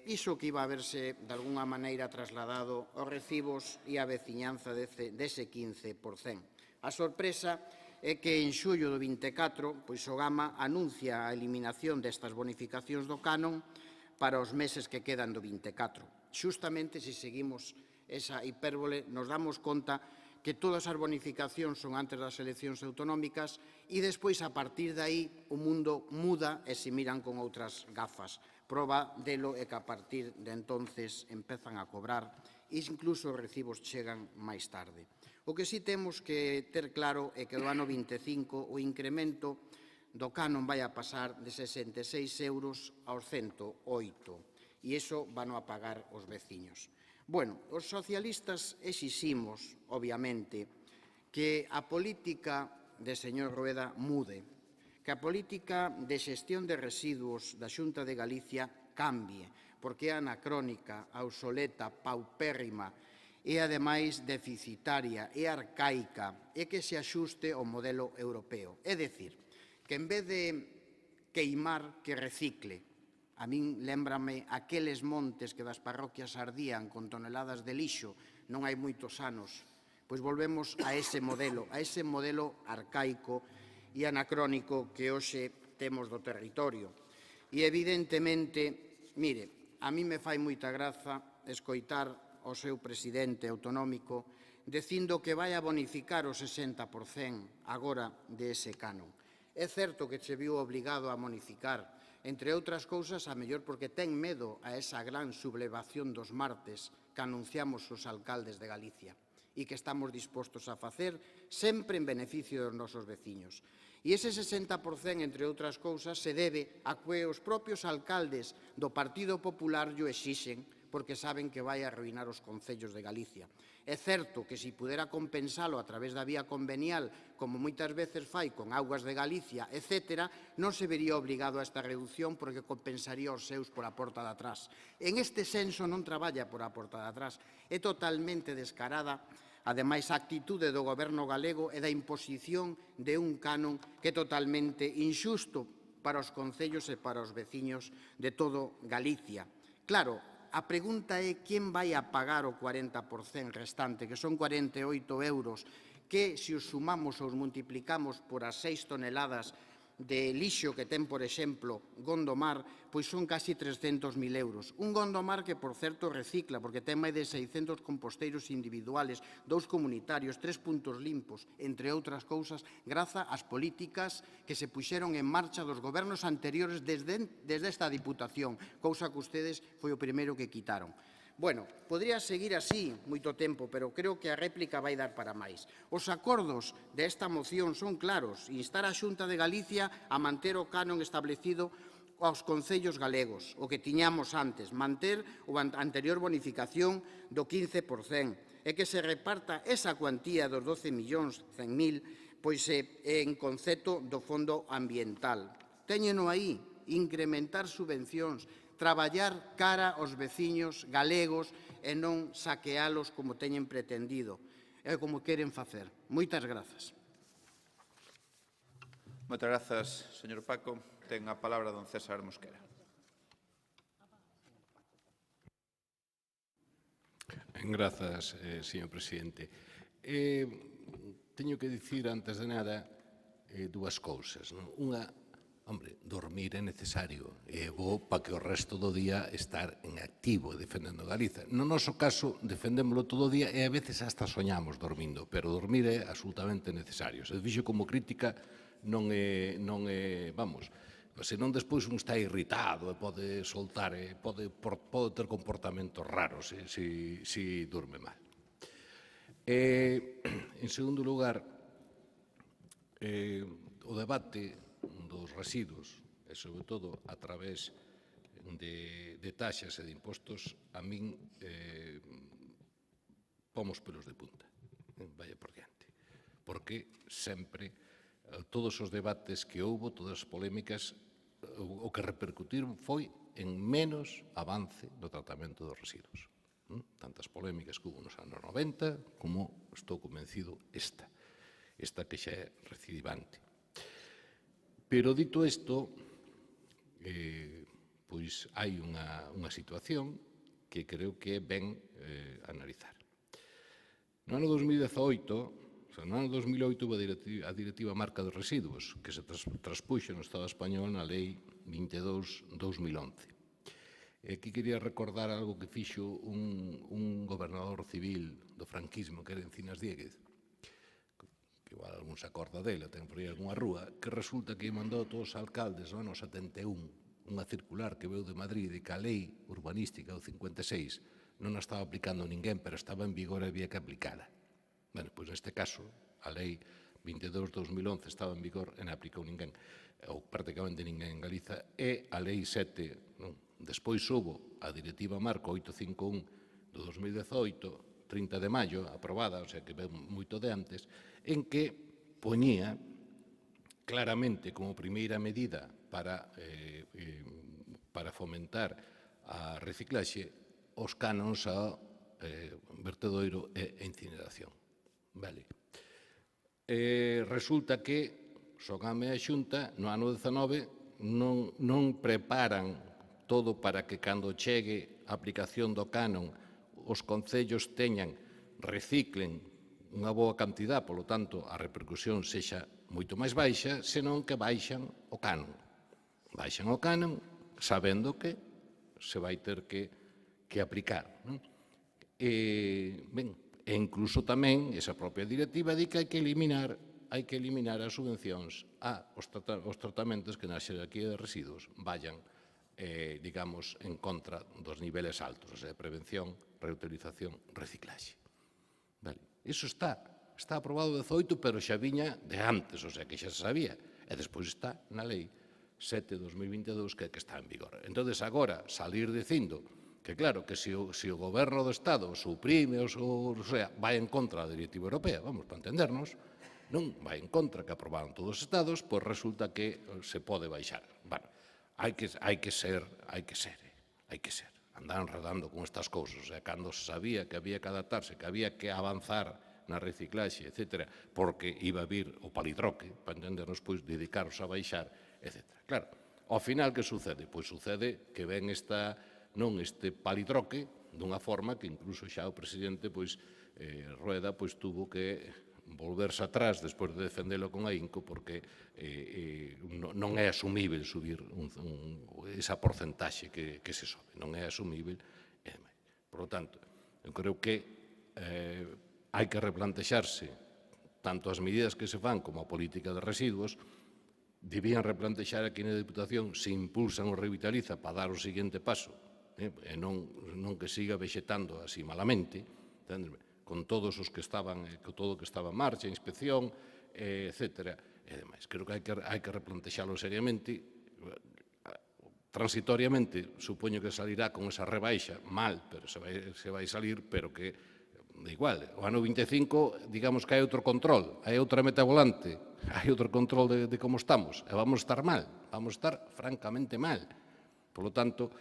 iso que iba a verse, de alguna maneira, trasladado aos recibos e á veciñanza dese 15%. A sorpresa é que en xullo do 24, Sogama anuncia a eliminación destas bonificacións do canon para os meses que quedan do 24. Xustamente, se seguimos esa hipérbole, nos damos conta que todas as bonificacións son antes das eleccións autonómicas e despois, a partir de aí, o mundo muda e se miran con outras gafas. Proba delo é que a partir de entonces empezan a cobrar e incluso os recibos chegan máis tarde. O que sí temos que ter claro é que do ano 25 o incremento do canon vai a pasar de 66 euros aos 108 e iso van a pagar os veciños. Bueno, os socialistas exiximos, obviamente, que a política de señor Rueda mude, que a política de xestión de residuos da Xunta de Galicia cambie, porque é anacrónica, obsoleta, paupérrima e, ademais, deficitaria, é arcaica, e que se axuste ao modelo europeo. É dicir, que en vez de queimar, que recicle. A min lémbrame aqueles montes que das parroquias ardían con toneladas de lixo non hai moitos anos. Pois volvemos a ese modelo arcaico e anacrónico que hoxe temos do territorio. E, evidentemente, mire, a mí me fai moita graza escoitar o seu presidente autonómico dicindo que vai a bonificar o 60% agora de ese canon. É certo que se viu obligado a bonificar, entre outras cousas, a mellor porque ten medo a esa gran sublevación dos martes que anunciamos os alcaldes de Galicia e que estamos dispostos a facer sempre en beneficio dos nosos veciños. E ese 60%, entre outras cousas, se debe a que os propios alcaldes do Partido Popular o exixen porque saben que vai arruinar os concellos de Galicia. É certo que se pudera compensalo a través da vía convenial, como moitas veces fai con Augas de Galicia, etc., non se vería obrigado a esta reducción porque compensaría os seus por a porta de atrás. En este senso non traballa por a porta de atrás. É totalmente descarada, ademais, a actitude do goberno galego e da imposición de un canon que é totalmente inxusto para os concellos e para os veciños de todo Galicia. Claro, a pregunta é quen vai a pagar o 40% restante, que son 48 euros, que se os sumamos ou os multiplicamos por as 6 toneladas de lixo que ten, por exemplo, Gondomar, pois son casi 300.000 euros. Un Gondomar que, por certo, recicla, porque ten máis de 600 composteiros individuales, 2 comunitarios, 3 puntos limpos, entre outras cousas, grazas ás políticas que se puxeron en marcha dos gobernos anteriores desde esta Diputación, cousa que ustedes foi o primeiro que quitaron. Bueno, podría seguir así moito tempo, pero creo que a réplica vai dar para máis. Os acordos desta moción son claros: instar a Xunta de Galicia a manter o canon establecido aos concellos galegos, o que tiñamos antes, manter a anterior bonificación do 15%, e que se reparta esa cuantía dos 12.100.000 pois en concepto do Fondo Ambiental. Téñeno aí, incrementar subvencións, traballar cara aos veciños galegos e non saquealos como teñen pretendido e como queren facer. Moitas grazas. Moitas grazas, señor Paco. Ten a palabra don César Mosquera. Grazas, señor presidente. Teño que dicir, antes de nada, dúas cousas. Unha, hombre, dormir é necesario. É bo para que o resto do día estar en activo defendendo Galiza. No noso caso, defendémolo todo o día e a veces hasta soñamos dormindo, pero dormir é absolutamente necesario. Se fixo como crítica, non é, vamos, senón despois un está irritado e pode soltar, pode ter comportamentos raros se durme mal. En segundo lugar, o debate dos residuos, e sobre todo a través de taxas e de impostos, a min pomos pelos de punta, vaya por diante, porque sempre todos os debates que houbo, todas as polémicas, o que repercutiron foi en menos avance no tratamento dos residuos. Tantas polémicas que hubo nos anos 90, como estou convencido esta que xa é recidivante. Pero, dito isto, pois hai unha situación que creo que é ben analizar. No ano 2018, no ano 2008, houve a Directiva Marca dos Residuos, que se traspuxo no Estado español na Lei 22/2011. Aquí quería recordar algo que fixo un gobernador civil do franquismo, que era Encinas Diéguez, que igual algún se acorda dele, ten por aí algunha rúa, que resulta que mandou a todos os alcaldes no ano 71 unha circular que veu de Madrid de que a lei urbanística do 56 non a estaba aplicando ninguén, pero estaba en vigor e había que aplicala. Bueno, pois neste caso, a lei 22/2011 estaba en vigor e non aplicou ninguén, ou prácticamente ninguén en Galiza, e a lei 7, non? Despois houbo a directiva marco 851 do 2018, 30 de maio, aprobada, o sea que veu moito de antes, en que poñía claramente como primeira medida para fomentar a reciclaxe os canons ao vertedoiro e incineración. Vale. Resulta que Sogame e a Xunta no ano 19 non preparan todo para que cando chegue a aplicación do canon os concellos teñan, reciclen unha boa cantidad, polo tanto, a repercusión sexa moito máis baixa, senón que baixan o canon. Baixan o canon sabendo que se vai ter que aplicar. E incluso tamén, esa propia directiva di que hai que eliminar as subvencións aos tratamentos que na xerarquía de residuos vayan, digamos, en contra dos niveles altos, o sea, prevención, reutilización, reciclaxe. Iso está aprobado o 18, pero xa viña de antes, o sea, que xa se sabía. E despois está na lei 7/2022 que está en vigor. Entón, agora, salir dicindo que, claro, que se o goberno do Estado suprime, o sea, vai en contra da directiva europea, vamos, para entendernos, non vai en contra que aprobaron todos os Estados, pois resulta que se pode baixar. Bueno, hai que ser. Andar enredando con estas cousas, o sea, cando se sabía que había que adaptarse, que había que avanzar na reciclaxe, etc., porque iba a vir o palitroque, para entendernos, pois, dedicaros a baixar, etc. Claro, ao final, que sucede? Pois sucede que ven este palitroque dunha forma que incluso xa o presidente, pois, Rueda, pois, tuvo que volverse atrás despois de defendelo con ahínco porque non é asumível subir esa porcentaxe que se sobe, non é asumível. Por lo tanto, eu creo que hai que replantexarse tanto as medidas que se fan como a política de residuos. Debían replantexar aquí na Diputación se impulsan ou revitaliza para dar o seguinte paso e non que siga vexetando así malamente, con todos os que estaban, con todo o que estaba en marcha, inspección, etc. E demais. Creo que hai que replantexalo seriamente. Transitoriamente, supoño que salirá con esa rebaixa, mal, pero se vai salir, pero que, de igual, o ano 25, digamos que hai outro control, hai outra meta volante, hai outro control de como estamos, e vamos estar mal, vamos estar francamente mal. Por lo tanto,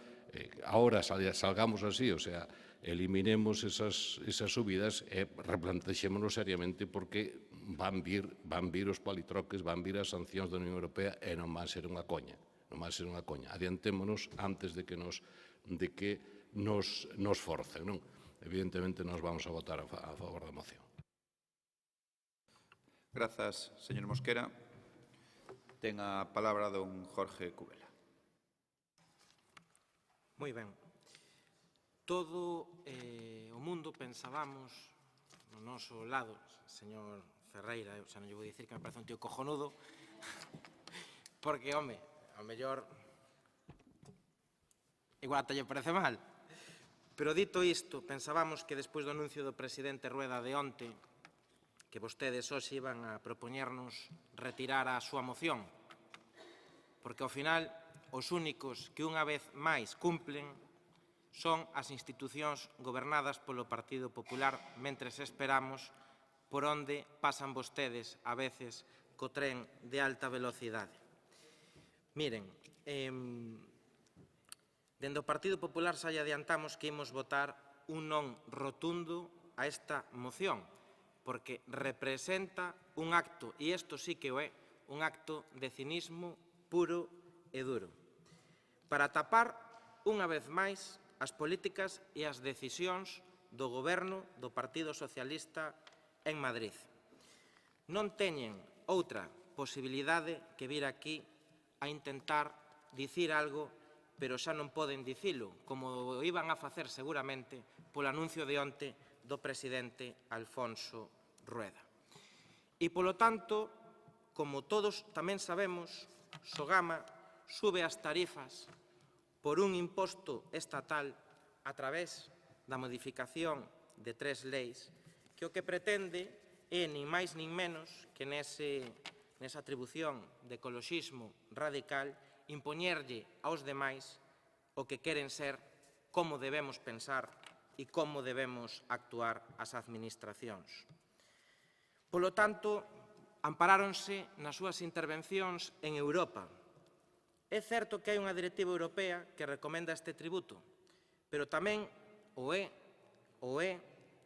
agora salgamos así, o sea, eliminemos esas subidas e replantexémonos seriamente porque van vir os palitroques, van vir as sancións da Unión Europea e non van ser unha coña. Non van ser unha coña. Adiantémonos antes de que nos forcen, non? Evidentemente, nós vamos a votar a favor da moción. Grazas, señor Mosquera. Ten a palabra don Jorge Cubela. Moi ben. Todo o mundo pensábamos no noso lado, señor Ferreira, xa non lle vou dicir que me parece un tío cojonudo, porque, home, ao mellor igual ata lle parece mal. Pero dito isto, pensábamos que despois do anuncio do presidente Rueda de onte, que vostedes hoxe iban a propoñernos retirar a súa moción, porque ao final os únicos que unha vez máis cumplen son as institucións gobernadas polo Partido Popular mentres esperamos por onde pasan vostedes a veces co tren de alta velocidade. Miren, dende o Partido Popular xa lle adiantamos que imos votar un non rotundo a esta moción, porque representa un acto, e isto sí que o é, un acto de cinismo puro e duro, para tapar unha vez máis as políticas e as decisións do goberno do Partido Socialista en Madrid. Non teñen outra posibilidade que vir aquí a intentar dicir algo, pero xa non poden dicilo, como iban a facer seguramente polo anuncio de onte do presidente Alfonso Rueda. E, polo tanto, como todos tamén sabemos, Sogama sube as tarifas por un imposto estatal a través da modificación de 3 leis que o que pretende é, nin máis nin menos, que nesa atribución de ecoloxismo radical, impoñerlle aos demais o que queren ser, como debemos pensar e como debemos actuar as administracións. Polo tanto, amparáronse nas súas intervencións en Europa. É certo que hai unha directiva europea que recomenda este tributo, pero tamén o é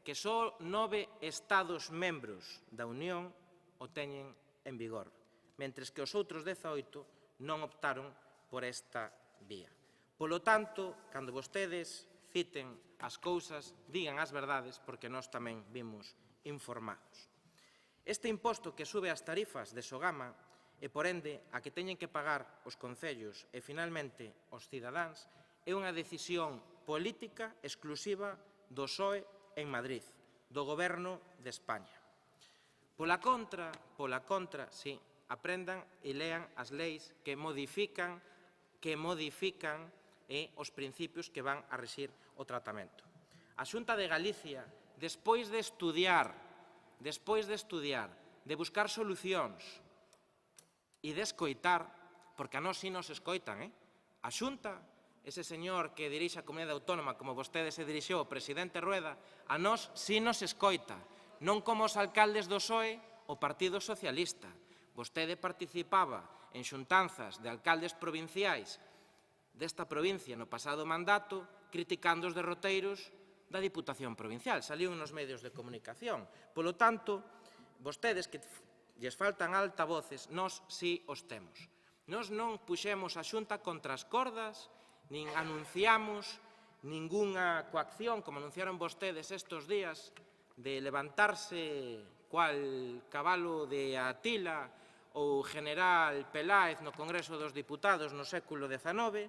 que só 9 Estados membros da Unión o teñen en vigor, mentres que os outros 18 non optaron por esta vía. Polo tanto, cando vostedes citen as cousas, digan as verdades, porque nós tamén vimos informados. Este imposto que sube as tarifas de Sogama e, por ende, a que teñen que pagar os concellos e, finalmente, os cidadáns, é unha decisión política exclusiva do PSOE en Madrid, do Goberno de España. Pola contra, sí, aprendan e lean as leis que modifican os principios que van a rexir o tratamento. A Xunta de Galicia, despois de estudiar, de buscar solucións e de escoitar, porque a nós sí nos escoitan, a Xunta, ese señor que dirixe a comunidade autónoma, como vostede se dirixeu, o presidente Rueda, a nós sí nos escoita, non como os alcaldes do PSOE, o Partido Socialista. Vostede participaba en xuntanzas de alcaldes provinciais desta provincia no pasado mandato, criticando os derroteiros da Diputación Provincial. Saliu nos medios de comunicación. Polo tanto, vostedes que lles faltan altavoces, nós sí os temos. Nós non puxemos a Xunta contra as cordas, nin anunciamos ningunha coacción, como anunciaron vostedes estes días, de levantarse cual cabalo de Atila ou general Peláez no Congreso dos Diputados no século XIX,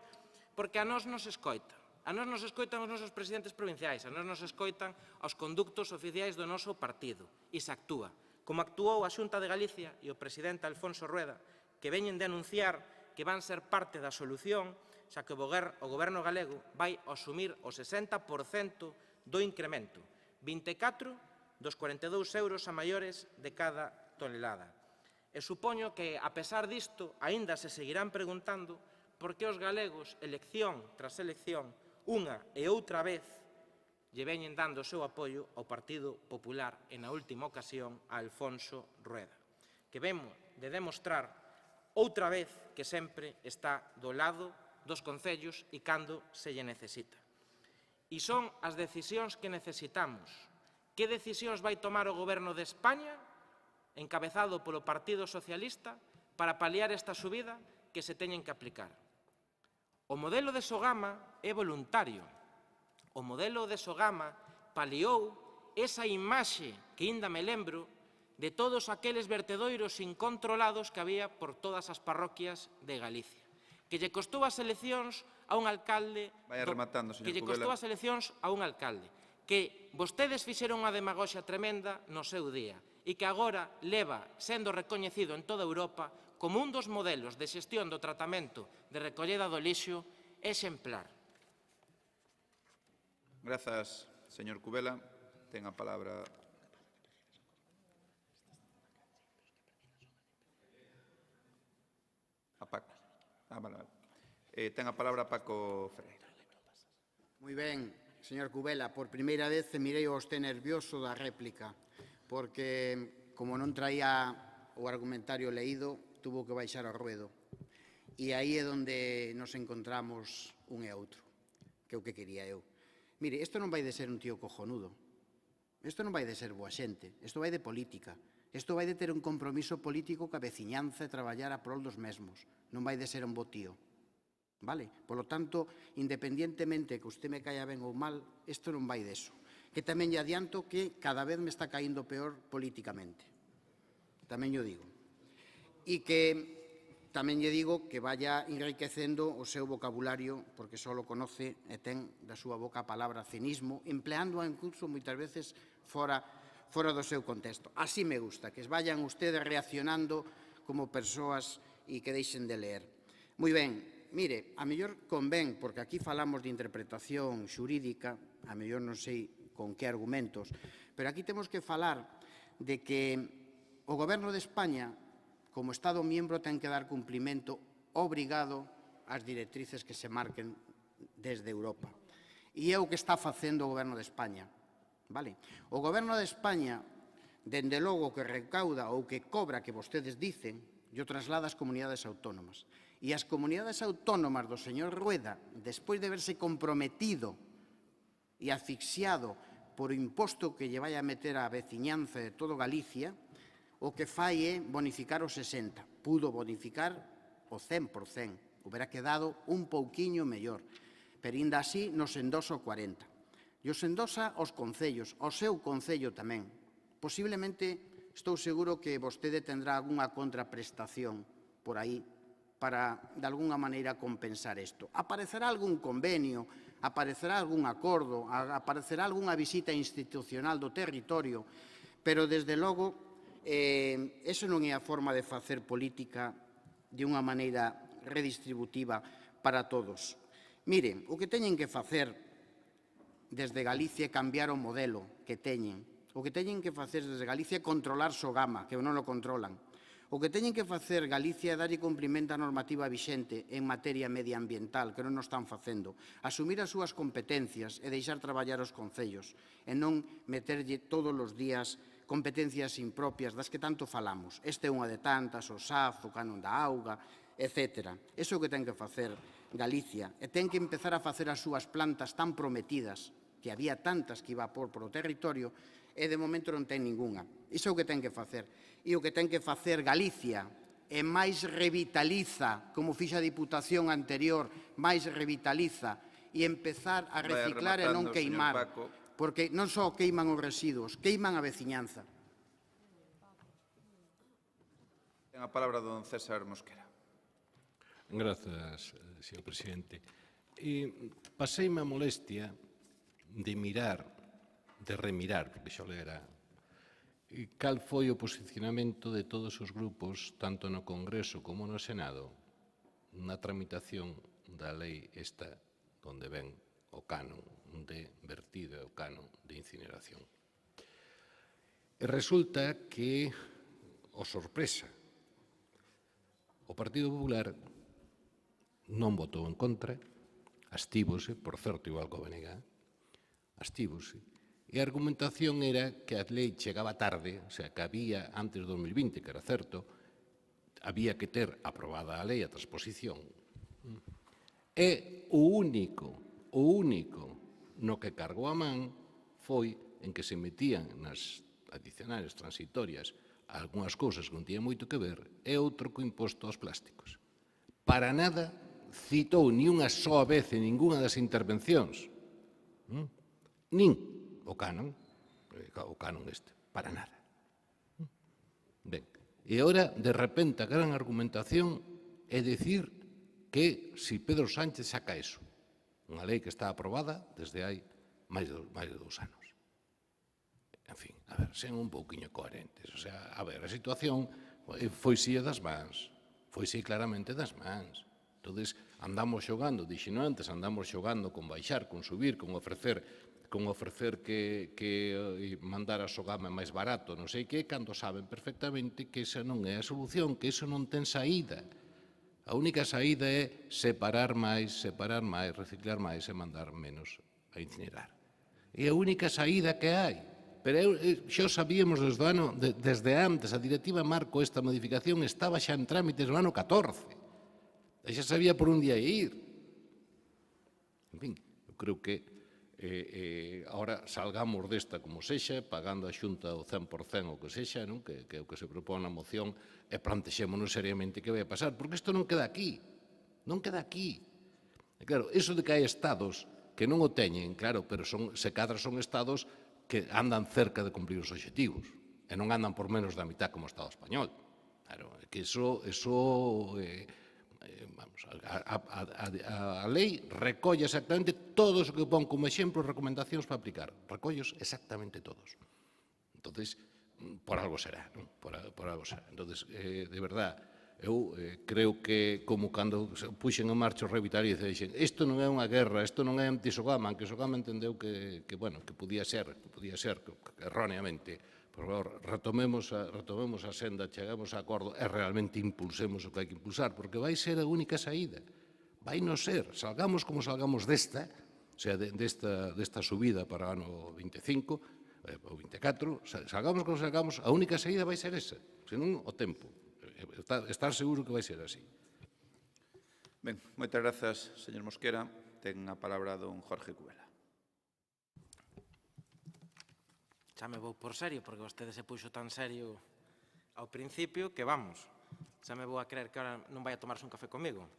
porque a nós nos escoita. A nós nos escoitan os nosos presidentes provinciais, a nós nos escoitan os conductos oficiais do noso partido, e se actúa. Como actuou a Xunta de Galicia e o presidente Alfonso Rueda, que veñen de anunciar que van ser parte da solución, xa que o goberno galego vai asumir o 60% do incremento, 24 dos 42 euros a maiores de cada tonelada. E supoño que, a pesar disto, aínda se seguirán preguntando por que os galegos, elección tras elección, unha e outra vez, lle veñen dando o seu apoio ao Partido Popular e, na última ocasión, a Alfonso Rueda, que vemos de demostrar outra vez que sempre está do lado dos concellos e cando se lle necesita. E son as decisións que necesitamos. Que decisións vai tomar o Goberno de España, encabezado polo Partido Socialista, para paliar esta subida que se teñen que aplicar? O modelo de Sogama é voluntario. O modelo de Sogama paliou esa imaxe que ainda me lembro de todos aqueles vertedoiros incontrolados que había por todas as parroquias de Galicia, que lle costou as eleccións a un alcalde, que vostedes fixeron unha demagoxia tremenda no seu día e que agora leva sendo recoñecido en toda Europa como un dos modelos de xestión do tratamento de recolleda do lixo exemplar. Grazas, señor Cubela. Ten a palabra. A Paco. Vale. Ten a palabra Paco Ferreira. Moi ben, señor Cubela, por primeira vez mirei o usted nervioso da réplica, porque, como non traía o argumentario leído, tuvo que baixar ao ruedo. E aí é onde nos encontramos un e outro, que é o que quería eu. Mire, isto non vai de ser un tío cojonudo, isto non vai de ser boa xente, isto vai de política, isto vai de ter un compromiso político ca veciñanza e traballar a prol dos mesmos, non vai de ser un bo tío. Vale? Por lo tanto, independientemente que usted me caia ben ou mal, isto non vai deso. Que tamén lle adianto que cada vez me está caindo peor políticamente. Tamén lle digo. E que tamén lle digo que vaya enriquecendo o seu vocabulario, porque só lo conoce e ten da súa boca a palabra cinismo, empleándoa incluso moitas veces fora fora do seu contexto. Así me gusta, que vayan ustedes reaccionando como persoas e que deixen de leer. Moi ben, mire, a mellor convén, porque aquí falamos de interpretación xurídica, a mellor non sei con que argumentos, pero aquí temos que falar de que o Goberno de España, como Estado miembro, ten que dar cumprimento obrigado ás directrices que se marquen desde Europa. E é o que está facendo o Goberno de España. O Goberno de España, dende logo, que recauda ou que cobra, que vostedes dicen, e o traslada ás comunidades autónomas. E as comunidades autónomas do señor Rueda, despois de verse comprometido e asfixiado por o imposto que lle vai a meter á veciñanza de todo Galicia, o que fai é bonificar o 60%. Pudo bonificar o 100%. Hubiera quedado un pouquiño mellor. Pero, ainda así, nos endosa o 40%. E os endosa aos concellos, ao seu concello tamén. Posiblemente, estou seguro que vostede tendrá algunha contraprestación por aí para, de alguna maneira, compensar isto. Aparecerá algún convenio, aparecerá algún acordo, aparecerá algunha visita institucional do territorio, pero, desde logo, eso non é a forma de facer política de unha maneira redistributiva para todos. Miren, o que teñen que facer desde Galicia é cambiar o modelo que teñen. O que teñen que facer desde Galicia é controlar Sogama, que non o controlan. O que teñen que facer Galicia é darlle cumprimento á normativa vixente en materia medioambiental, que non o están facendo. Asumir as súas competencias e deixar traballar os concellos, e non meterlle todos os días competencias impropias das que tanto falamos. Este é unha de tantas, o SAF, o canon da auga, etc. Iso é o que ten que facer Galicia, e ten que empezar a facer as súas plantas tan prometidas, que había tantas que iba a pôr por o territorio, e de momento non ten ningunha. Iso é o que ten que facer. E o que ten que facer Galicia é máis revitaliza, como fixa a Diputación anterior, máis revitaliza, e empezar a reciclar e non queimar. Porque non só queiman os residuos, queiman a veciñanza. Ten a palabra don César Mosquera. Grazas, señor presidente. Paseime a molestia de mirar, de remirar, porque xa lera, cal foi o posicionamento de todos os grupos, tanto no Congreso como no Senado, na tramitación da lei esta, onde ven o canon de vertido e o canon de incineración. E resulta que, o sorpresa, o Partido Popular non votou en contra, abstívose, por certo, igual que o BNG, abstívose, e a argumentación era que a lei chegaba tarde, o sea, que había, antes do 2020, que era certo, había que ter aprobada a lei, a transposición. E o único no que cargou a man foi en que se metían nas adicionales transitorias algunhas cousas que non tiñan moito que ver, e outro co imposto aos plásticos. Para nada citou ni unha soa vez en ninguna das intervencións nin o canon este, para nada. Ben, e agora, de repente, a gran argumentación é dicir que si Pedro Sánchez saca eso, unha lei que está aprobada desde hai máis de 2 anos. En fin, a ver, sen un pouquiño coherentes. O sea, a ver, a situación foise das mans, foise claramente das mans. Entonces, andamos xogando, dixen antes, andamos xogando con baixar, con subir, con ofrecer que mandar a Sogama máis barato, non sei que, cando saben perfectamente que esa non é a solución, que iso non ten saída. A única saída é separar máis, reciclar máis e mandar menos a incinerar. É a única saída que hai. Pero xa sabíamos desde antes, a directiva marco esta modificación estaba xa en trámites no ano 14. E xa sabía por un día ir. En fin, eu creo que agora salgamos desta como sexa, pagando a Xunta o 100% o que sexa, que é o que se propón na moción, e plantexémonos seriamente que vai a pasar, porque isto non queda aquí. Non queda aquí. E claro, iso de que hai estados que non o teñen, claro, pero se cadra son estados que andan cerca de cumplir os obxectivos e non andan por menos da mitad como o Estado español. Claro, que vamos, a lei recolle exactamente todos o que pon como exemplo recomendacións para aplicar. Recollos exactamente todos. Entonces, por algo será, non? Por algo será. Entonces, de verdad, eu creo que como cando puxen en marcha os revitalizos e dixen isto non é unha guerra, isto non é anti-Sogama, aunque Sogama entendeu que podía ser, que erróneamente. Por favor, retomemos a senda, chegamos a acordo e realmente impulsemos o que hai que impulsar, porque vai ser a única saída. Vai non ser, salgamos como salgamos desta, o sea, desta subida para o ano 25, ou 24, salgamos como salgamos, a única saída vai ser esa, senón o tempo. Estar seguro que vai ser así. Ben, moitas grazas, señor Mosquera. Ten a palabra don Jorge Cubela. Xa me vou por serio, porque vostede se puxo tan serio ao principio que vamos, xa me vou a creer que ahora non vai a tomarse un café comigo.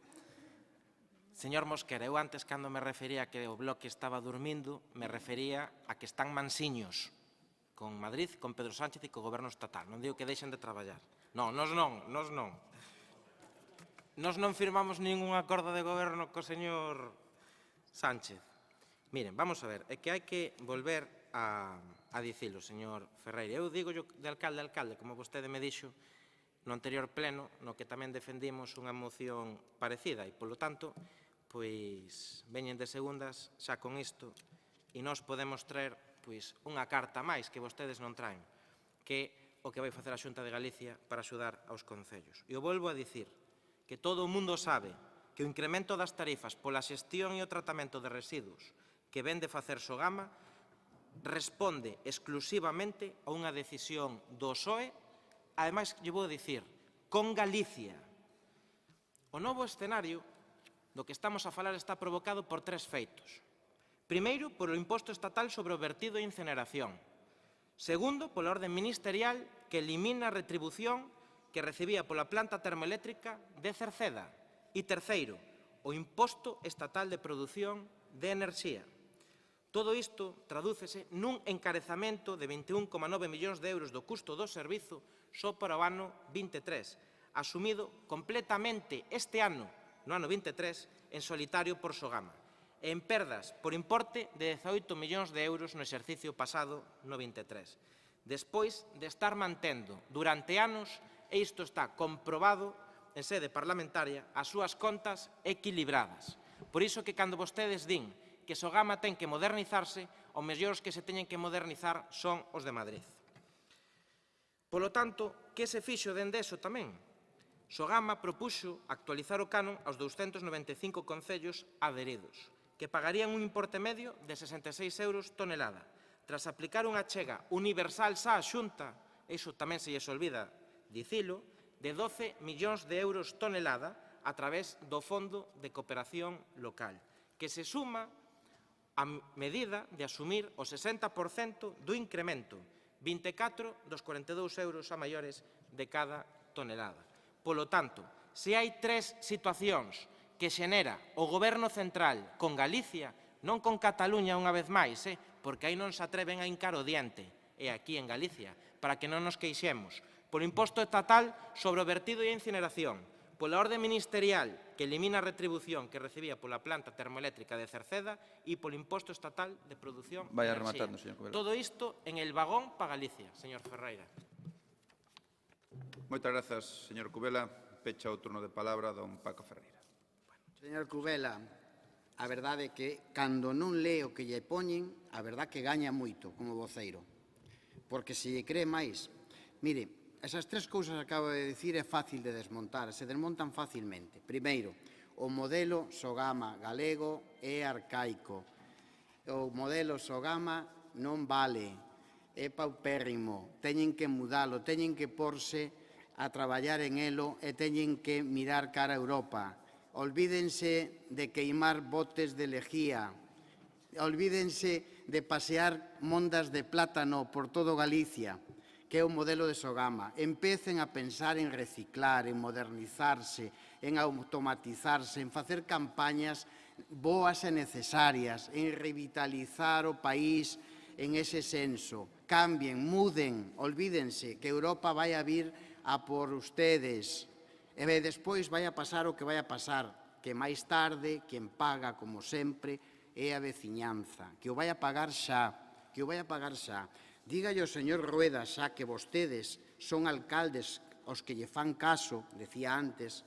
Señor Mosquera, eu antes cando me refería que o Bloque estaba dormindo, me refería a que están mansiños con Madrid, con Pedro Sánchez e co goberno estatal. Non digo que deixen de traballar. Non, nos non. Nos non firmamos ningún acordo de goberno co señor Sánchez. Miren, vamos a ver, é que hai que volver a dicilo, señor Ferreira. Eu digo de alcalde a alcalde, como vostede me dixo no anterior pleno, no que tamén defendimos unha moción parecida, e, polo tanto, pois, veñen de segundas xa con isto, e nós podemos traer, pois, unha carta máis que vostedes non traen, que o que vai facer a Xunta de Galicia para axudar aos concellos. E o volvo a dicir, que todo o mundo sabe que o incremento das tarifas pola xestión e o tratamento de residuos que ven de facer Sogama responde exclusivamente a unha decisión do PSOE, ademais, lle vou dicir, con Galicia. O novo escenario do que estamos a falar está provocado por tres feitos. Primeiro, polo imposto estatal sobre o vertido e incineración. Segundo, pola orde ministerial que elimina a retribución que recibía pola planta termoeléctrica de Cerceda. E terceiro, o imposto estatal de produción de enerxía. Todo isto tradúcese nun encarezamento de 21,9 millóns de euros do custo do servizo só para o ano 23, asumido completamente este ano, no ano 23, en solitario por Sogama, e en perdas por importe de 18 millóns de euros no exercicio pasado no 23. Despois de estar mantendo durante anos, e isto está comprobado en sede parlamentaria, as súas contas equilibradas. Por iso que cando vostedes din que Sogama ten que modernizarse, os mellores que se teñen que modernizar son os de Madrid. Polo tanto, que se fixo dende eso tamén? Sogama propuxo actualizar o canon aos 295 concellos adheridos, que pagarían un importe medio de 66 euros tonelada, tras aplicar unha chega universal xa a Xunta, iso tamén se lles olvida dicilo, de 12 millóns de euros tonelada a través do Fondo de Cooperación Local, que se suma a medida de asumir o 60% do incremento, 24 dos 42 euros a maiores de cada tonelada. Polo tanto, se hai tres situacións que xenera o Goberno central con Galicia, non con Cataluña unha vez máis, porque aí non se atreven a hincar o diente, e aquí en Galicia, para que non nos queixemos, polo imposto estatal sobre o vertido e a incineración, pola orde ministerial que elimina a retribución que recibía pola planta termoeléctrica de Cerceda e polo imposto estatal de produción de enerxía. Rematando, señor Cubela. Todo isto en el vagón para Galicia, señor Ferreira. Moitas grazas, señor Cubela. Pecha o turno de palabra don Paco Ferreira. Señor Cubela, a verdade é que, cando non lee o que lle poñen, a verdade que gaña moito como voceiro. Porque se lle cree máis, mire, esas tres cousas que acabo de dicir é fácil de desmontar, se desmontan facilmente. Primeiro, o modelo Sogama galego é arcaico. O modelo Sogama non vale, é paupérrimo, teñen que mudalo, teñen que porse a traballar en elo e teñen que mirar cara a Europa. Olvídense de queimar botes de lejía, olvídense de pasear mondas de plátano por todo Galicia, que é o modelo de Sogama. Empecen a pensar en reciclar, en modernizarse, en automatizarse, en facer campañas boas e necesarias, en revitalizar o país en ese senso. Cambien, muden, olvídense que Europa vai a vir a por ustedes. E despois vai a pasar o que vai a pasar, que máis tarde, quen paga, como sempre, é a veciñanza, que o vai a pagar xa, que o vai a pagar xa. Dígalle ao señor Rueda, xa que vostedes son alcaldes aos que lle fan caso, decía antes,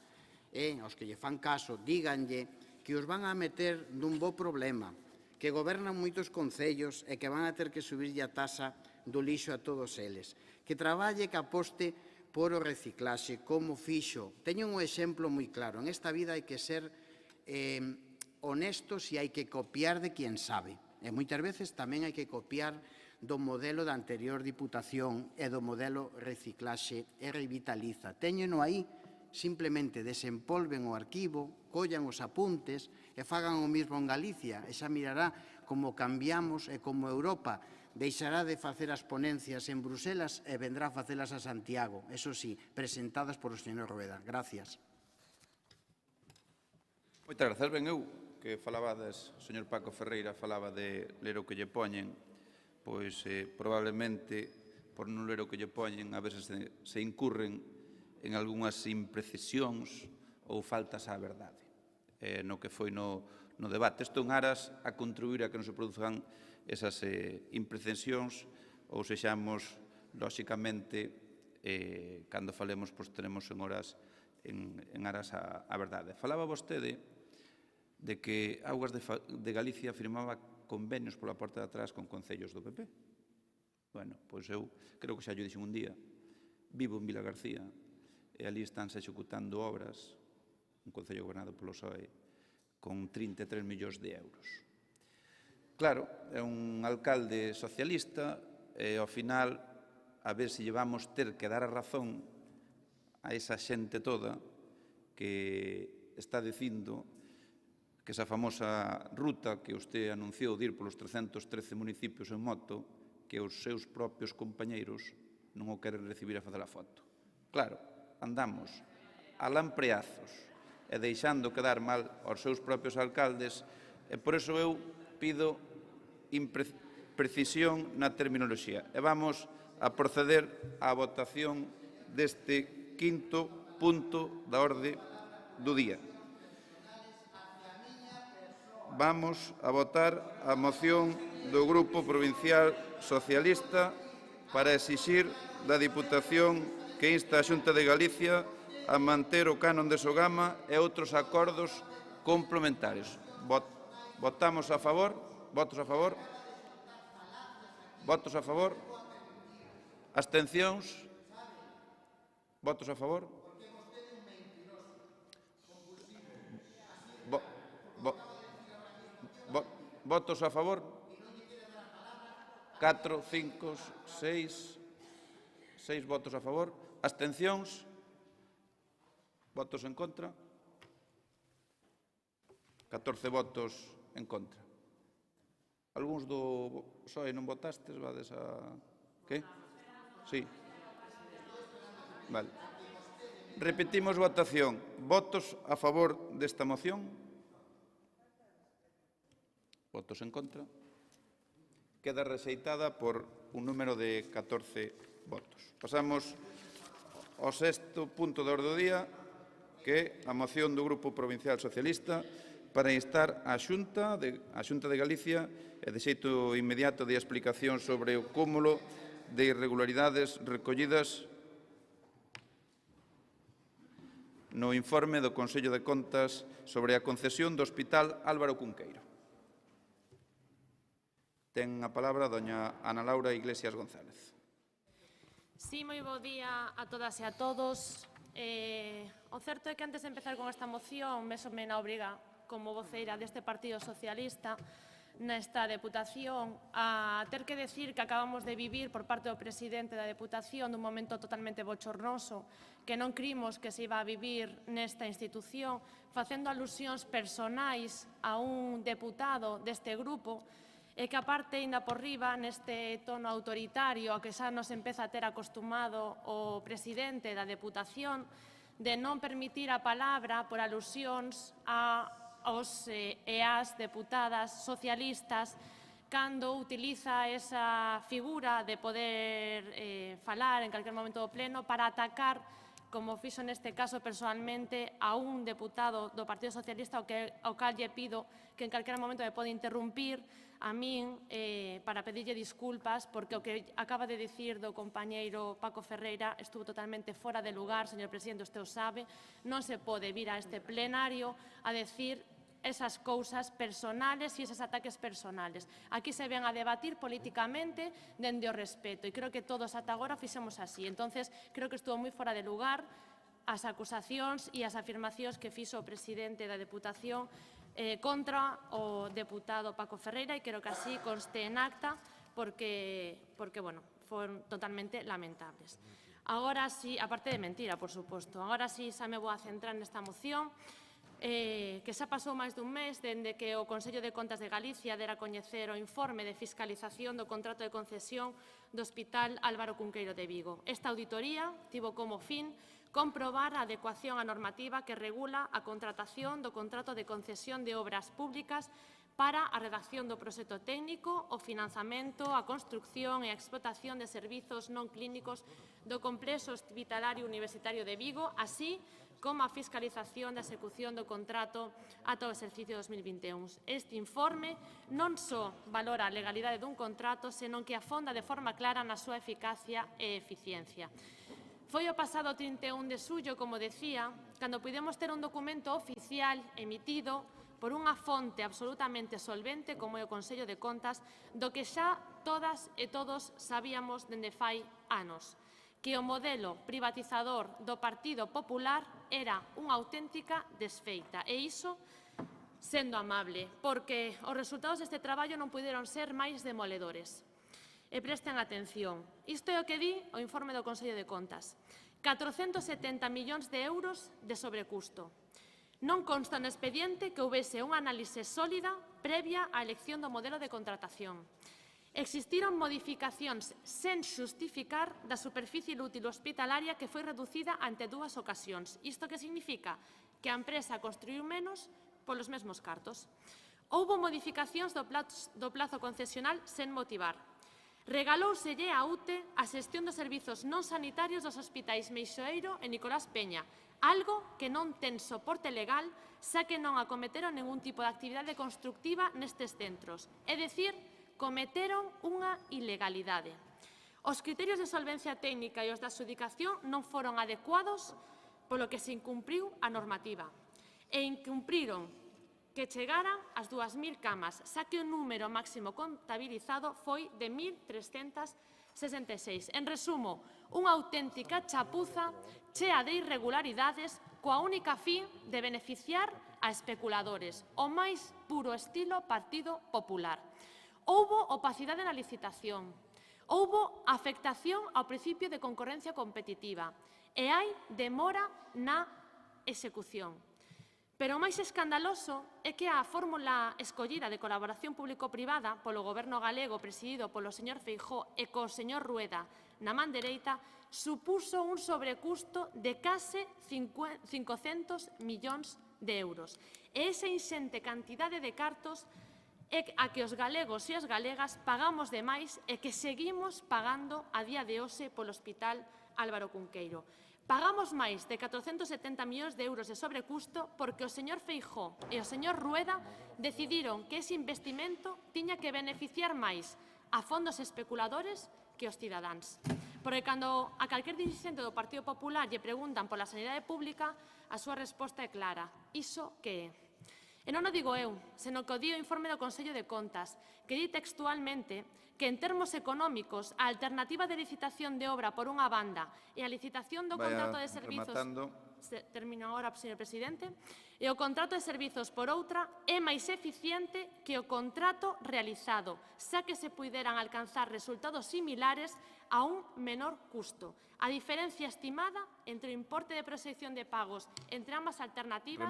aos que lle fan caso, díganlle que os van a meter nun bo problema, que gobernan moitos concellos e que van a ter que subirlle a tasa do lixo a todos eles, que traballe, que aposte por o reciclaxe, como fixo. Teño un exemplo moi claro. En esta vida hai que ser honestos e hai que copiar de quien sabe. E moitas veces tamén hai que copiar do modelo da anterior Diputación e do modelo reciclaxe e revitaliza. Téñeno aí, simplemente desempolven o arquivo, collan os apuntes e fagan o mismo en Galicia e xa mirará como cambiamos e como Europa deixará de facer as ponencias en Bruselas e vendrá a facelas a Santiago, eso sí, presentadas por o señor Rueda. Gracias. Moitas grazas. Ben, eu que falabades, o señor Paco Ferreira falaba de ler o que lle poñen, pois probablemente por non ler o que lle poñen a veces se incurren en algunhas imprecisións ou faltas á verdade no que foi no debate. Isto en aras a contribuir a que non se produzan esas imprecisións ou sexamos, lóxicamente, cando falemos, pois teremos en horas en aras á verdade. Falaba vostede de que Augas de Galicia firmaba convenios pola porta de atrás con concellos do PP. Bueno, pois eu creo que xa lle dixen un día, vivo en Vilagarcía e ali estánse executando obras, un concello gobernado polo PSOE, con 33 millóns de euros. Claro, é un alcalde socialista e, ao final, a ver se llevamos ter que dar a razón a esa xente toda que está dicindo que esa famosa ruta que usted anunciou de ir polos 313 municipios en moto, que os seus propios compañeiros non o queren recibir a facer a foto. Claro, andamos a lampreazos e deixando quedar mal aos seus propios alcaldes, e por iso eu pido precisión na terminoloxía. E vamos a proceder á votación deste quinto punto da orde do día. Vamos a votar a moción do Grupo Provincial Socialista para exixir da Diputación que insta a Xunta de Galicia a manter o canon de Sogama e outros acordos complementarios. Votamos a favor? Votos a favor? Votos a favor? Abstencións? Votos a favor? Votos a favor? 4, 5, 6 votos a favor. Abstencións? Votos en contra? 14 votos en contra. Algúns do PSOE non votastes, vades a... Que? Sí. Vale. Repetimos votación. Votos a favor desta moción? Votos en contra? Queda rexeitada por un número de 14 votos. Pasamos ao sexto punto de orde do día, que é a moción do Grupo Provincial Socialista para instar a Xunta de Galicia e de xeito inmediato de explicación sobre o cúmulo de irregularidades recollidas no informe do Consello de Contas sobre a concesión do Hospital Álvaro Cunqueiro. Ten a palabra a doña Ana Laura Iglesias González. Sí, moi bo día a todas e a todos. O certo é que antes de empezar con esta moción, mesome na obriga como voceira deste Partido Socialista nesta Deputación a ter que decir que acabamos de vivir por parte do presidente da Deputación dun momento totalmente bochornoso que non crimos que se iba a vivir nesta institución, facendo alusións personais a un deputado deste grupo e que aparte, ainda por riba, neste tono autoritario a que xa nos empeza a ter acostumado o presidente da Deputación de non permitir a palabra por alusións aos e as deputadas socialistas cando utiliza esa figura de poder falar en calquer momento do pleno para atacar como fixo neste caso personalmente a un deputado do Partido Socialista ao cal lle pido que en calquera momento me pode interrumpir a min para pedirlle disculpas porque o que acaba de dicir do compañeiro Paco Ferreira estuvo totalmente fora de lugar, señor presidente, usted o sabe, non se pode vir a este plenario a decir esas cousas personales e esos ataques personales. Aquí se ven a debatir políticamente dende o respeto e creo que todos ata agora fixemos así. Entonces, creo que estuvo moi fora de lugar as acusacións e as afirmacións que fixo o presidente da Deputación contra o deputado Paco Ferreira e creo que así conste en acta porque bueno, foron totalmente lamentables. Agora sí, aparte de mentira, por suposto, agora sí xa me vou a centrar nesta moción que xa pasou máis dun mes dende que o Consello de Contas de Galicia dera a coñecer o informe de fiscalización do contrato de concesión do Hospital Álvaro Cunqueiro de Vigo. Esta auditoría tivo como fin comprobar a adecuación á normativa que regula a contratación do contrato de concesión de obras públicas para a redacción do proxecto técnico, o financiamento, a construcción e a explotación de servizos non clínicos do complexo hospitalario universitario de Vigo, así como a fiscalización da execución do contrato ata o exercicio 2021. Este informe non só valora a legalidade dun contrato, senón que afonda de forma clara na súa eficacia e eficiencia. Foi o pasado 31 de xullo, como decía, cando pudemos ter un documento oficial emitido por unha fonte absolutamente solvente como é o Consello de Contas, do que xa todas e todos sabíamos dende fai anos, que o modelo privatizador do Partido Popular era unha auténtica desfeita. E iso sendo amable, porque os resultados deste traballo non puderon ser máis demoledores. E presten atención, isto é o que di o informe do Consello de Contas. 470 millóns de euros de sobrecusto. Non consta no expediente que houbese unha análise sólida previa á elección do modelo de contratación. Existiron modificacións sen xustificar da superficie útil hospitalaria que foi reducida ante 2 ocasións. Isto que significa? Que a empresa construiu menos polos mesmos cartos. Houbo modificacións do plazo concesional sen motivar. Regalouselle a UTE a xestión dos servizos non sanitarios dos hospitais Meixoeiro e Nicolás Peña, algo que non ten soporte legal, xa que non acometeron ningún tipo de actividade constructiva nestes centros. É dicir, cometeron unha ilegalidade. Os criterios de solvencia técnica e os da adxudicación non foron adecuados, polo que se incumpriu a normativa. E incumpriron que chegaran as 2.000 camas, xa que o número máximo contabilizado foi de 1.366. En resumo, unha auténtica chapuza chea de irregularidades coa única fin de beneficiar a especuladores, o máis puro estilo Partido Popular. Houbo opacidade na licitación, houbo afectación ao principio de concorrencia competitiva e hai demora na execución. Pero o máis escandaloso é que a fórmula escollida de colaboración público-privada polo Goberno galego presidido polo señor Feijóo e co señor Rueda na man dereita supuso un sobrecusto de case 500 millóns de euros. E esa inxente cantidade de cartos é a que os galegos e as galegas pagamos de máis e que seguimos pagando a día de hoxe polo Hospital Álvaro Cunqueiro. Pagamos máis de 470 millóns de euros de sobrecusto porque o señor Feijóo e o señor Rueda decidiron que ese investimento tiña que beneficiar máis a fondos especuladores que os cidadáns. Porque cando a calquer dirixente do Partido Popular lle preguntan pola sanidade pública, a súa resposta é clara. Iso que é? E non o digo eu, senón que o di o informe do Consello de Contas, que di textualmente que en termos económicos a alternativa de licitación de obra por unha banda e a licitación do contrato de servizos... Termino agora, señor presidente. E o contrato de servizos por outra é máis eficiente que o contrato realizado, xa que se puideran alcanzar resultados similares a un menor custo. A diferencia estimada entre o importe de proxección de pagos entre ambas alternativas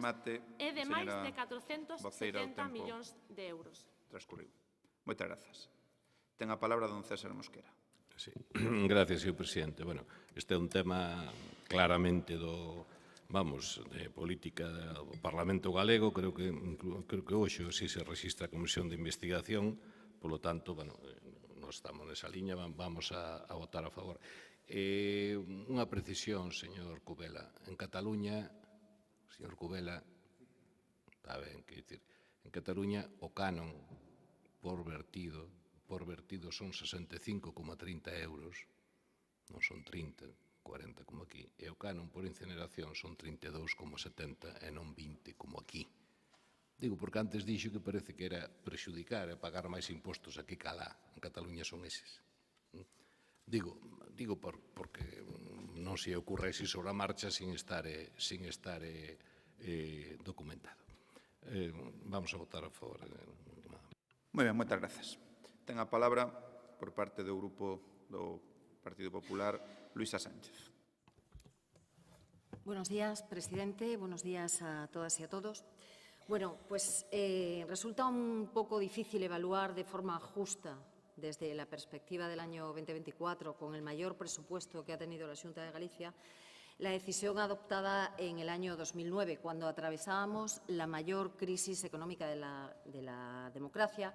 é de máis de 470 millóns de euros. Transcurriu. Moitas grazas. Ten a palabra don César Mosquera. Sí. Gracias, señor presidente. Bueno, este é un tema claramente de política do Parlamento galego. Creo que hoxe si se rexistra a Comisión de Investigación, polo tanto, bueno, non estamos nesa liña, vamos a votar a favor. Unha precisión, señor Cubela. En Cataluña, señor Cubela, está ben, que dicir, en Cataluña o canon por vertido son 65,30 euros, non son 30, 40 como aquí, e o canon por incineración son 32,70 e non 20 como aquí. Digo, porque antes dixo que parece que era prexudicar e pagar máis impostos aquí que alá. En Cataluña son eses. Digo porque non se ocurre así sobre a marcha sin estar documentado. Vamos a votar a favor. Moi ben, moitas grazas. Ten a palabra, por parte do Grupo do Partido Popular, Luisa Sánchez. Buenos días, presidente. Buenos días a todas y a todos. Bueno, pues resulta un poco difícil evaluar de forma justa desde la perspectiva del año 2024, con el mayor presupuesto que ha tenido la Xunta de Galicia, la decisión adoptada en el año 2009, cuando atravesábamos la mayor crisis económica de la democracia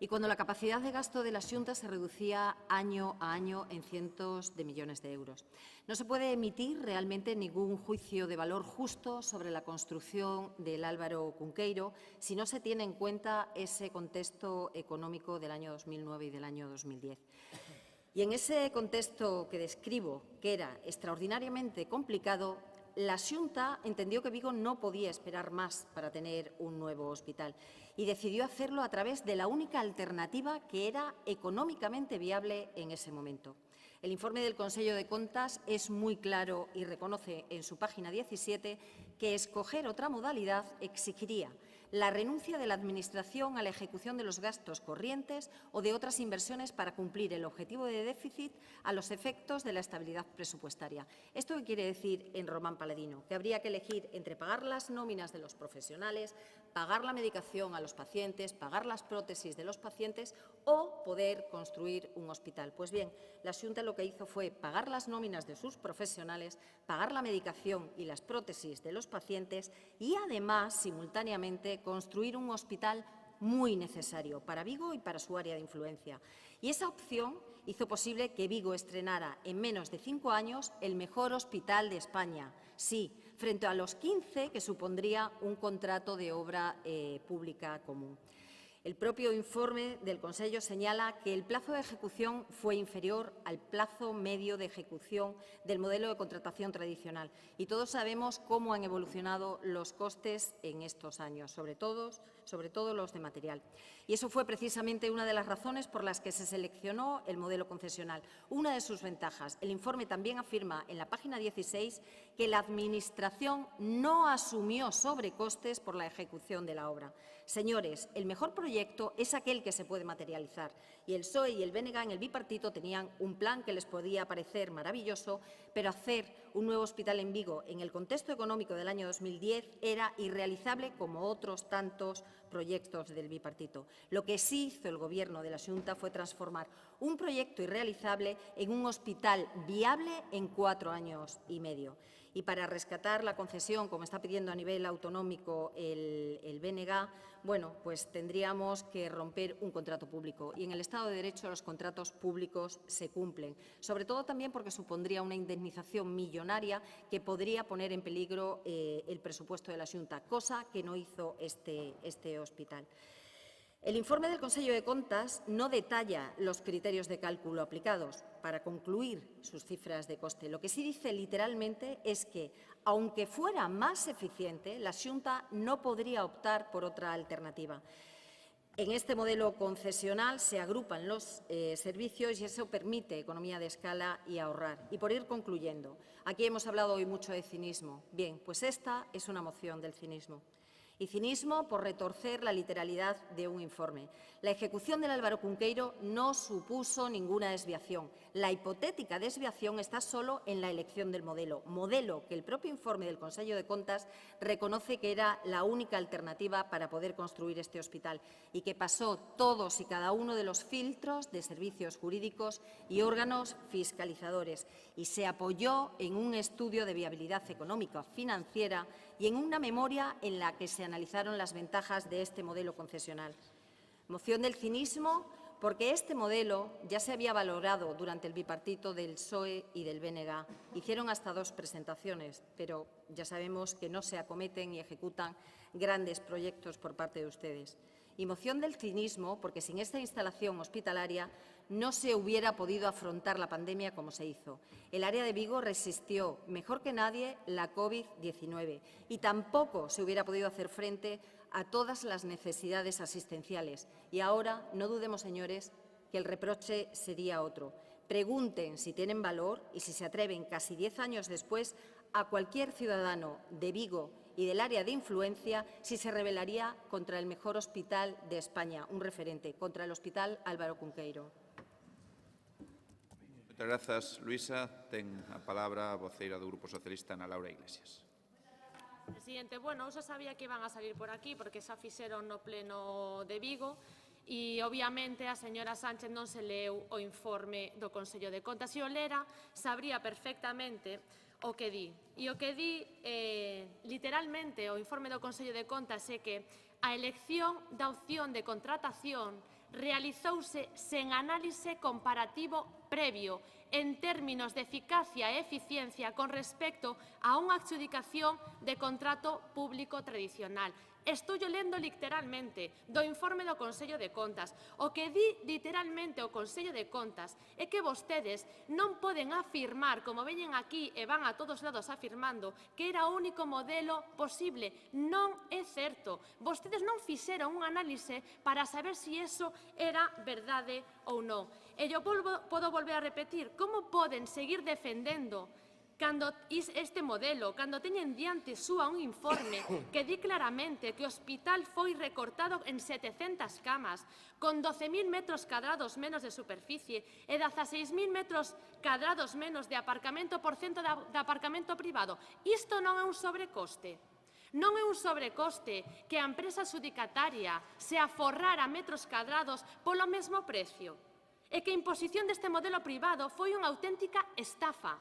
y cuando la capacidad de gasto de la Xunta se reducía año a año en cientos de millones de euros. No se puede emitir realmente ningún juicio de valor justo sobre la construcción del Álvaro Cunqueiro si no se tiene en cuenta ese contexto económico del año 2009 y del año 2010. Y en ese contexto que describo, que era extraordinariamente complicado, la Xunta entendió que Vigo no podía esperar más para tener un nuevo hospital y decidió hacerlo a través de la única alternativa que era económicamente viable en ese momento. El informe del Consello de Contas es muy claro y reconoce en su página 17 que escoger otra modalidad exigiría la renuncia de la Administración a la ejecución de los gastos corrientes o de otras inversiones para cumplir el objetivo de déficit a los efectos de la estabilidad presupuestaria. ¿Esto qué quiere decir en Román Paladino? Que habría que elegir entre pagar las nóminas de los profesionales, pagar la medicación a los pacientes, pagar las prótesis de los pacientes o poder construir un hospital. Pues bien, la Xunta lo que hizo fue pagar las nóminas de sus profesionales, pagar la medicación y las prótesis de los pacientes y, además, simultáneamente, construir un hospital muy necesario para Vigo y para su área de influencia. Y esa opción hizo posible que Vigo estrenara en menos de 5 años el mejor hospital de España. Sí, frente a los 15 que supondría un contrato de obra pública común. El propio informe del Consello señala que el plazo de ejecución fue inferior al plazo medio de ejecución del modelo de contratación tradicional y todos sabemos cómo han evolucionado los costes en estos años, sobre todo los de material. Y eso fue precisamente una de las razones por las que se seleccionó el modelo concesional. Una de sus ventajas. El informe también afirma en la página 16 que la Administración no asumió sobrecostes por la ejecución de la obra. Señores, el mejor proyecto es aquel que se puede materializar y el PSOE y el BNG en el bipartito tenían un plan que les podía parecer maravilloso, pero hacer un nuevo hospital en Vigo en el contexto económico del año 2010 era irrealizable como otros tantos proyectos del bipartito. Lo que sí hizo el Gobierno de la Xunta fue transformar un proyecto irrealizable en un hospital viable en 4 años y medio. Y para rescatar la concesión, como está pidiendo a nivel autonómico el BNG, bueno, pues tendríamos que romper un contrato público. Y en el Estado de Derecho los contratos públicos se cumplen, sobre todo también porque supondría una indemnización millonaria que podría poner en peligro el presupuesto de la Xunta, cosa que no hizo este hospital. El informe del Consello de Contas no detalla los criterios de cálculo aplicados para concluir sus cifras de coste. Lo que sí dice literalmente es que, aunque fuera más eficiente, la Xunta no podría optar por otra alternativa. En este modelo concesional se agrupan los servicios y eso permite economía de escala y ahorrar. Y por ir concluyendo, aquí hemos hablado hoy mucho de cinismo. Bien, pues esta es una moción del cinismo. Y cinismo por retorcer la literalidad de un informe. La ejecución del Álvaro Cunqueiro no supuso ninguna desviación. La hipotética desviación está solo en la elección del modelo que el propio informe del Consello de Contas reconoce que era la única alternativa para poder construir este hospital y que pasó todos y cada uno de los filtros de servicios jurídicos y órganos fiscalizadores y se apoyó en un estudio de viabilidad económica financiera y en una memoria en la que se analizaron las ventajas de este modelo concesional. Moción del cinismo porque este modelo ya se había valorado durante el bipartito del PSOE y del BNG. Hicieron hasta 2 presentaciones, pero ya sabemos que no se acometen y ejecutan grandes proyectos por parte de ustedes. Y moción del cinismo, porque sin esta instalación hospitalaria no se hubiera podido afrontar la pandemia como se hizo. El área de Vigo resistió mejor que nadie la COVID-19 y tampoco se hubiera podido hacer frente a todas las necesidades asistenciales. Y ahora, no dudemos, señores, que el reproche sería otro. Pregunten si tienen valor y si se atreven, casi 10 años después, a cualquier ciudadano de Vigo y del área de influencia si se rebelaría contra el mejor hospital de España, un referente, contra el Hospital Álvaro Cunqueiro. Moitas grazas, Luisa. Ten a palabra a voceira do Grupo Socialista, Ana Laura Iglesias. Presidente, bueno, eu xa sabía que iban a salir por aquí porque xa fixeron no pleno de Vigo e, obviamente, a señora Sánchez non se leu o informe do Consello de Contas. Se o lera, sabría perfectamente o que di. E o que di, literalmente, o informe do Consello de Contas é que a elección da opción de contratación realizouse sen análise comparativo previo en términos de eficacia e eficiencia con respecto a unha adxudicación de contrato público tradicional. Estou lendo literalmente do informe do Consello de Contas. O que di literalmente o Consello de Contas é que vostedes non poden afirmar, como veñen aquí e van a todos lados afirmando, que era o único modelo posible. Non é certo. Vostedes non fixeron un análise para saber se iso era verdade ou non. E eu podo volver a repetir, como poden seguir defendendo cando este modelo, cando teñen diante súa un informe que di claramente que o hospital foi recortado en 700 camas, con 12.000 metros cadrados menos de superficie e 16.000 metros cadrados menos de aparcamento por cento de aparcamento privado. Isto non é un sobrecoste. Non é un sobrecoste que a empresa adxudicataria se aforrara metros cadrados polo mesmo precio. E que a imposición deste modelo privado foi unha auténtica estafa.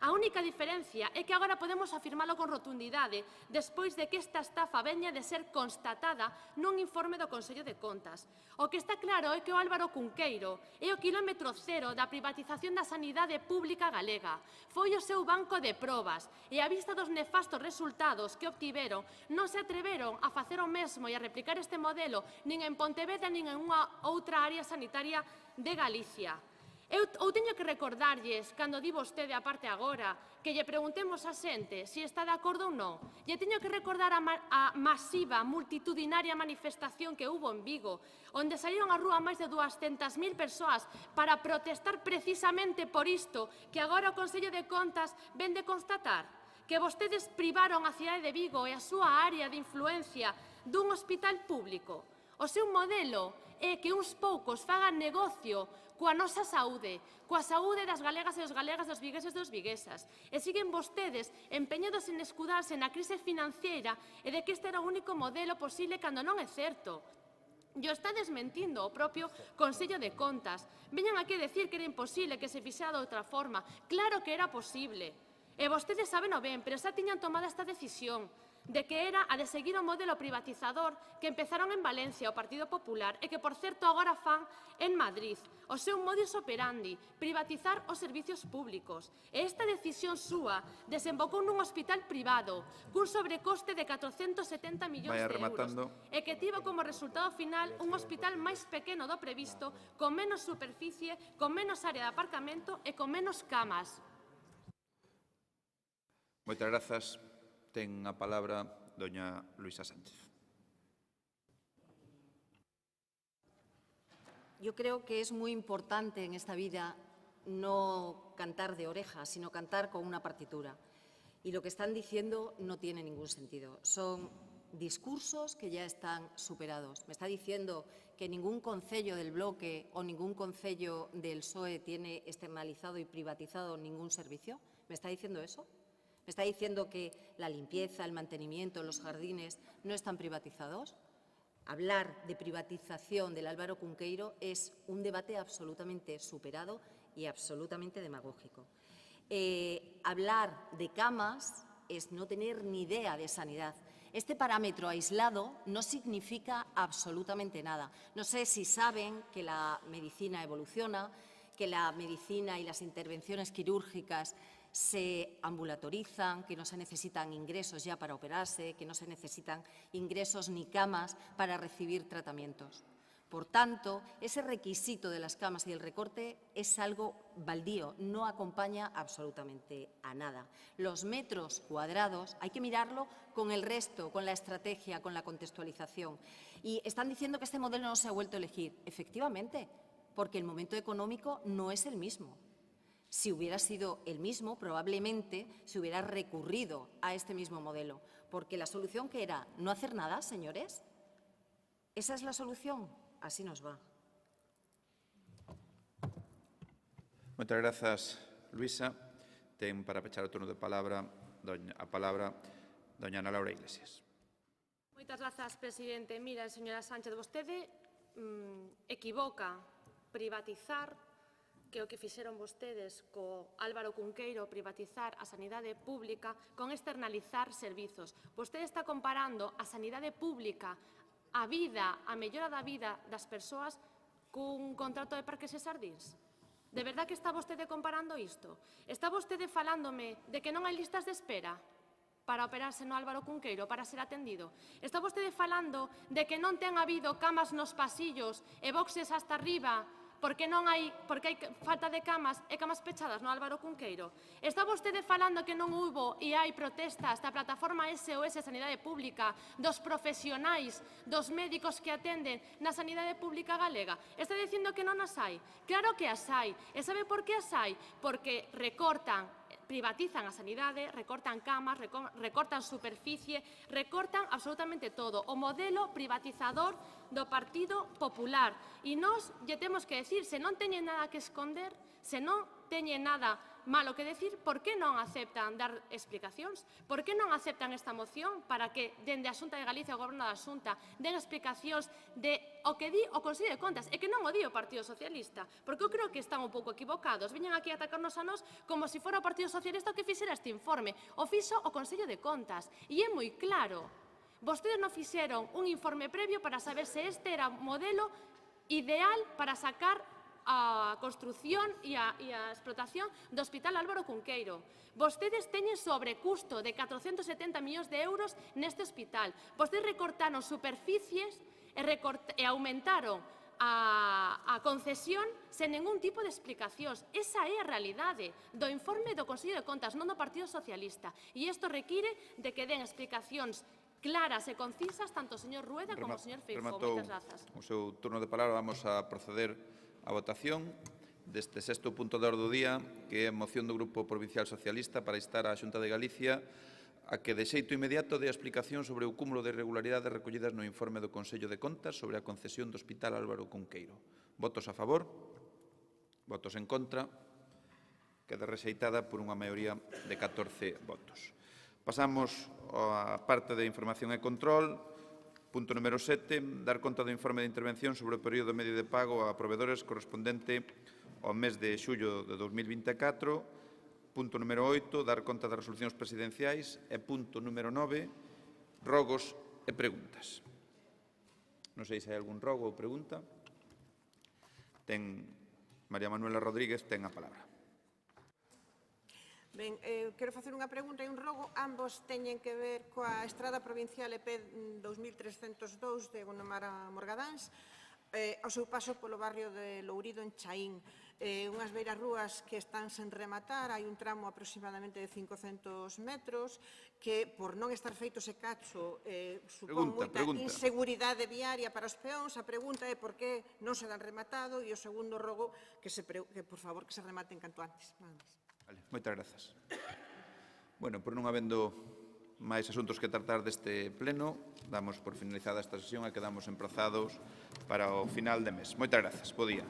A única diferencia é que agora podemos afirmalo con rotundidade despois de que esta estafa veña de ser constatada nun informe do Consello de Contas. O que está claro é que o Álvaro Cunqueiro é o quilómetro cero da privatización da sanidade pública galega. Foi o seu banco de probas e, á vista dos nefastos resultados que obtiveron, non se atreveron a facer o mesmo e a replicar este modelo nin en Pontevedra nin en unha outra área sanitaria de Galicia. Ou teño que recordarlles, cando di vostede, a parte agora, que lle preguntemos a xente se está de acordo ou non. Lle teño que recordar a masiva, multitudinaria manifestación que hubo en Vigo, onde saíron á rúa máis de 200.000 persoas para protestar precisamente por isto que agora o Consello de Contas ven de constatar, que vostedes privaron a cidade de Vigo e a súa área de influencia dun hospital público. O seu modelo é que uns poucos fagan negocio coa nosa saúde, coa saúde das galegas e dos galegas, dos vigueses e dos viguesas. E siguen vostedes empeñados en escudarse na crise financiera e de que este era o único modelo posible cando non é certo. E o está desmentindo o propio Consello de Contas. Veñan aquí a decir que era imposible que se fixera de outra forma. Claro que era posible. E vostedes saben o ben, pero xa tiñan tomado esta decisión de que era a de seguir o modelo privatizador que empezaron en Valencia, o Partido Popular, e que, por certo, agora fan en Madrid. O seu modus operandi, privatizar os servicios públicos. E esta decisión súa desembocou nun hospital privado, cun sobrecoste de 470 millóns de euros, e que tivo como resultado final un hospital máis pequeno do previsto, con menos superficie, con menos área de aparcamento e con menos camas. Moitas grazas. Ten a palabra doña Luisa Sánchez. Yo creo que es muy importante en esta vida no cantar de orejas, sino cantar con una partitura. Y lo que están diciendo no tiene ningún sentido. Son discursos que ya están superados. Me está diciendo que ningún concello del bloque o ningún concello del PSOE tiene externalizado y privatizado ningún servicio. ¿Me está diciendo eso? ¿Me está diciendo que la limpieza, el mantenimiento, los jardines no están privatizados? Hablar de privatización del Álvaro Cunqueiro es un debate absolutamente superado y absolutamente demagógico. Hablar de camas es no tener ni idea de sanidad. Este parámetro aislado no significa absolutamente nada. No sé si saben que la medicina evoluciona, que la medicina y las intervenciones quirúrgicas se ambulatorizan, que no se necesitan ingresos ya para operarse, que no se necesitan ingresos ni camas para recibir tratamientos. Por tanto, ese requisito de las camas y el recorte es algo baldío, no acompaña absolutamente a nada. Los metros cuadrados hay que mirarlo con el resto, con la estrategia, con la contextualización. Y están diciendo que este modelo no se ha vuelto a elegir. Efectivamente, porque el momento económico no es el mismo. Si hubiera sido el mismo, probablemente se hubiera recurrido a este mismo modelo. Porque la solución, ¿qué era? ¿No hacer nada, señores? ¿Esa es la solución? Así nos va. Moitas grazas, Luisa. Ten para pechar o turno de palabra doña Ana Laura Iglesias. Moitas grazas, presidente. Mira, señora Sánchez, vostede equivoca privatizar, que o que fixeron vostedes co Álvaro Cunqueiro, privatizar a sanidade pública con externalizar servizos. Vostede está comparando a sanidade pública, a vida, a mellora da vida das persoas cun contrato de parques e sardins? De verdad que está vostede comparando isto? Está vostede falándome de que non hai listas de espera para operarse no Álvaro Cunqueiro, para ser atendido? Está vostede falando de que non ten habido camas nos pasillos e boxes hasta arriba porque hai falta de camas e camas pechadas no Álvaro Cunqueiro? Está vostede falando que non hubo e hai protestas da plataforma SOS Sanidade Pública, dos profesionais, dos médicos que atenden na sanidade pública galega? Está dicindo que non as hai? Claro que as hai. E sabe por que as hai? Porque recortan, privatizan a sanidade, recortan camas, recortan superficie, recortan absolutamente todo. O modelo privatizador do Partido Popular. E nós lle temos que decir, se non teñen nada que esconder, se non teñen nada malo que decir, por que non aceptan dar explicacións? Por que non aceptan esta moción para que, dende a Xunta de Galicia, o Goberno da Xunta, den explicacións de o que di o Consello de Contas, e que non o di o Partido Socialista, porque eu creo que están un pouco equivocados. Viñen aquí a atacarnos a nós como se fora o Partido Socialista o que fixera este informe. O fixo o Consello de Contas, e é moi claro. Vostedes non fixeron un informe previo para saber se este era o modelo ideal para sacar a construción e a explotación do Hospital Álvaro Cunqueiro. Vostedes teñen sobrecusto de 470 millóns de euros neste hospital. Vostedes recortaron superficies e aumentaron a concesión sen ningún tipo de explicacións. Esa é a realidade do informe do Consello de Contas, non do Partido Socialista. E isto require de que den explicacións claras e concisas tanto o señor Rueda como o señor Feijóo. Moitas grazas. O seu turno de palabra. Vamos a proceder a votación deste sexto punto de orde do día, que é a moción do Grupo Provincial Socialista para instar á Xunta de Galicia a que de xeito inmediato dé explicación sobre o cúmulo de irregularidades recollidas no informe do Consello de Contas sobre a concesión do Hospital Álvaro Cunqueiro. Votos a favor? Votos en contra? Queda rexeitada por unha maioría de 14 votos. Pasamos á parte de información e control. Punto número 7, dar conta do informe de intervención sobre o período medio de pago a provedores correspondente ao mes de xullo de 2024. Punto número 8, dar conta das resolucións presidenciais. E punto número 9, rogos e preguntas. Non sei se hai algún rogo ou pregunta. María Manuela Rodríguez ten a palabra. Ben, quero facer unha pregunta e un rogo. Ambos teñen que ver coa estrada provincial EP 2302 de Gondomar a Morgadáns, ao seu paso polo barrio de Lourido en Chaín. Unhas beiras rúas que están sen rematar, hai un tramo aproximadamente de 500 metros que, por non estar feito ese cacho, supón moita inseguridade viaria para os peóns. A pregunta é por que non se dan rematado, e o segundo rogo que, por favor, que se rematen canto antes. Moitas grazas. Bueno, por non habendo máis asuntos que tratar deste pleno, damos por finalizada esta sesión e quedamos emprazados para o final de mes. Moitas grazas. Bo día.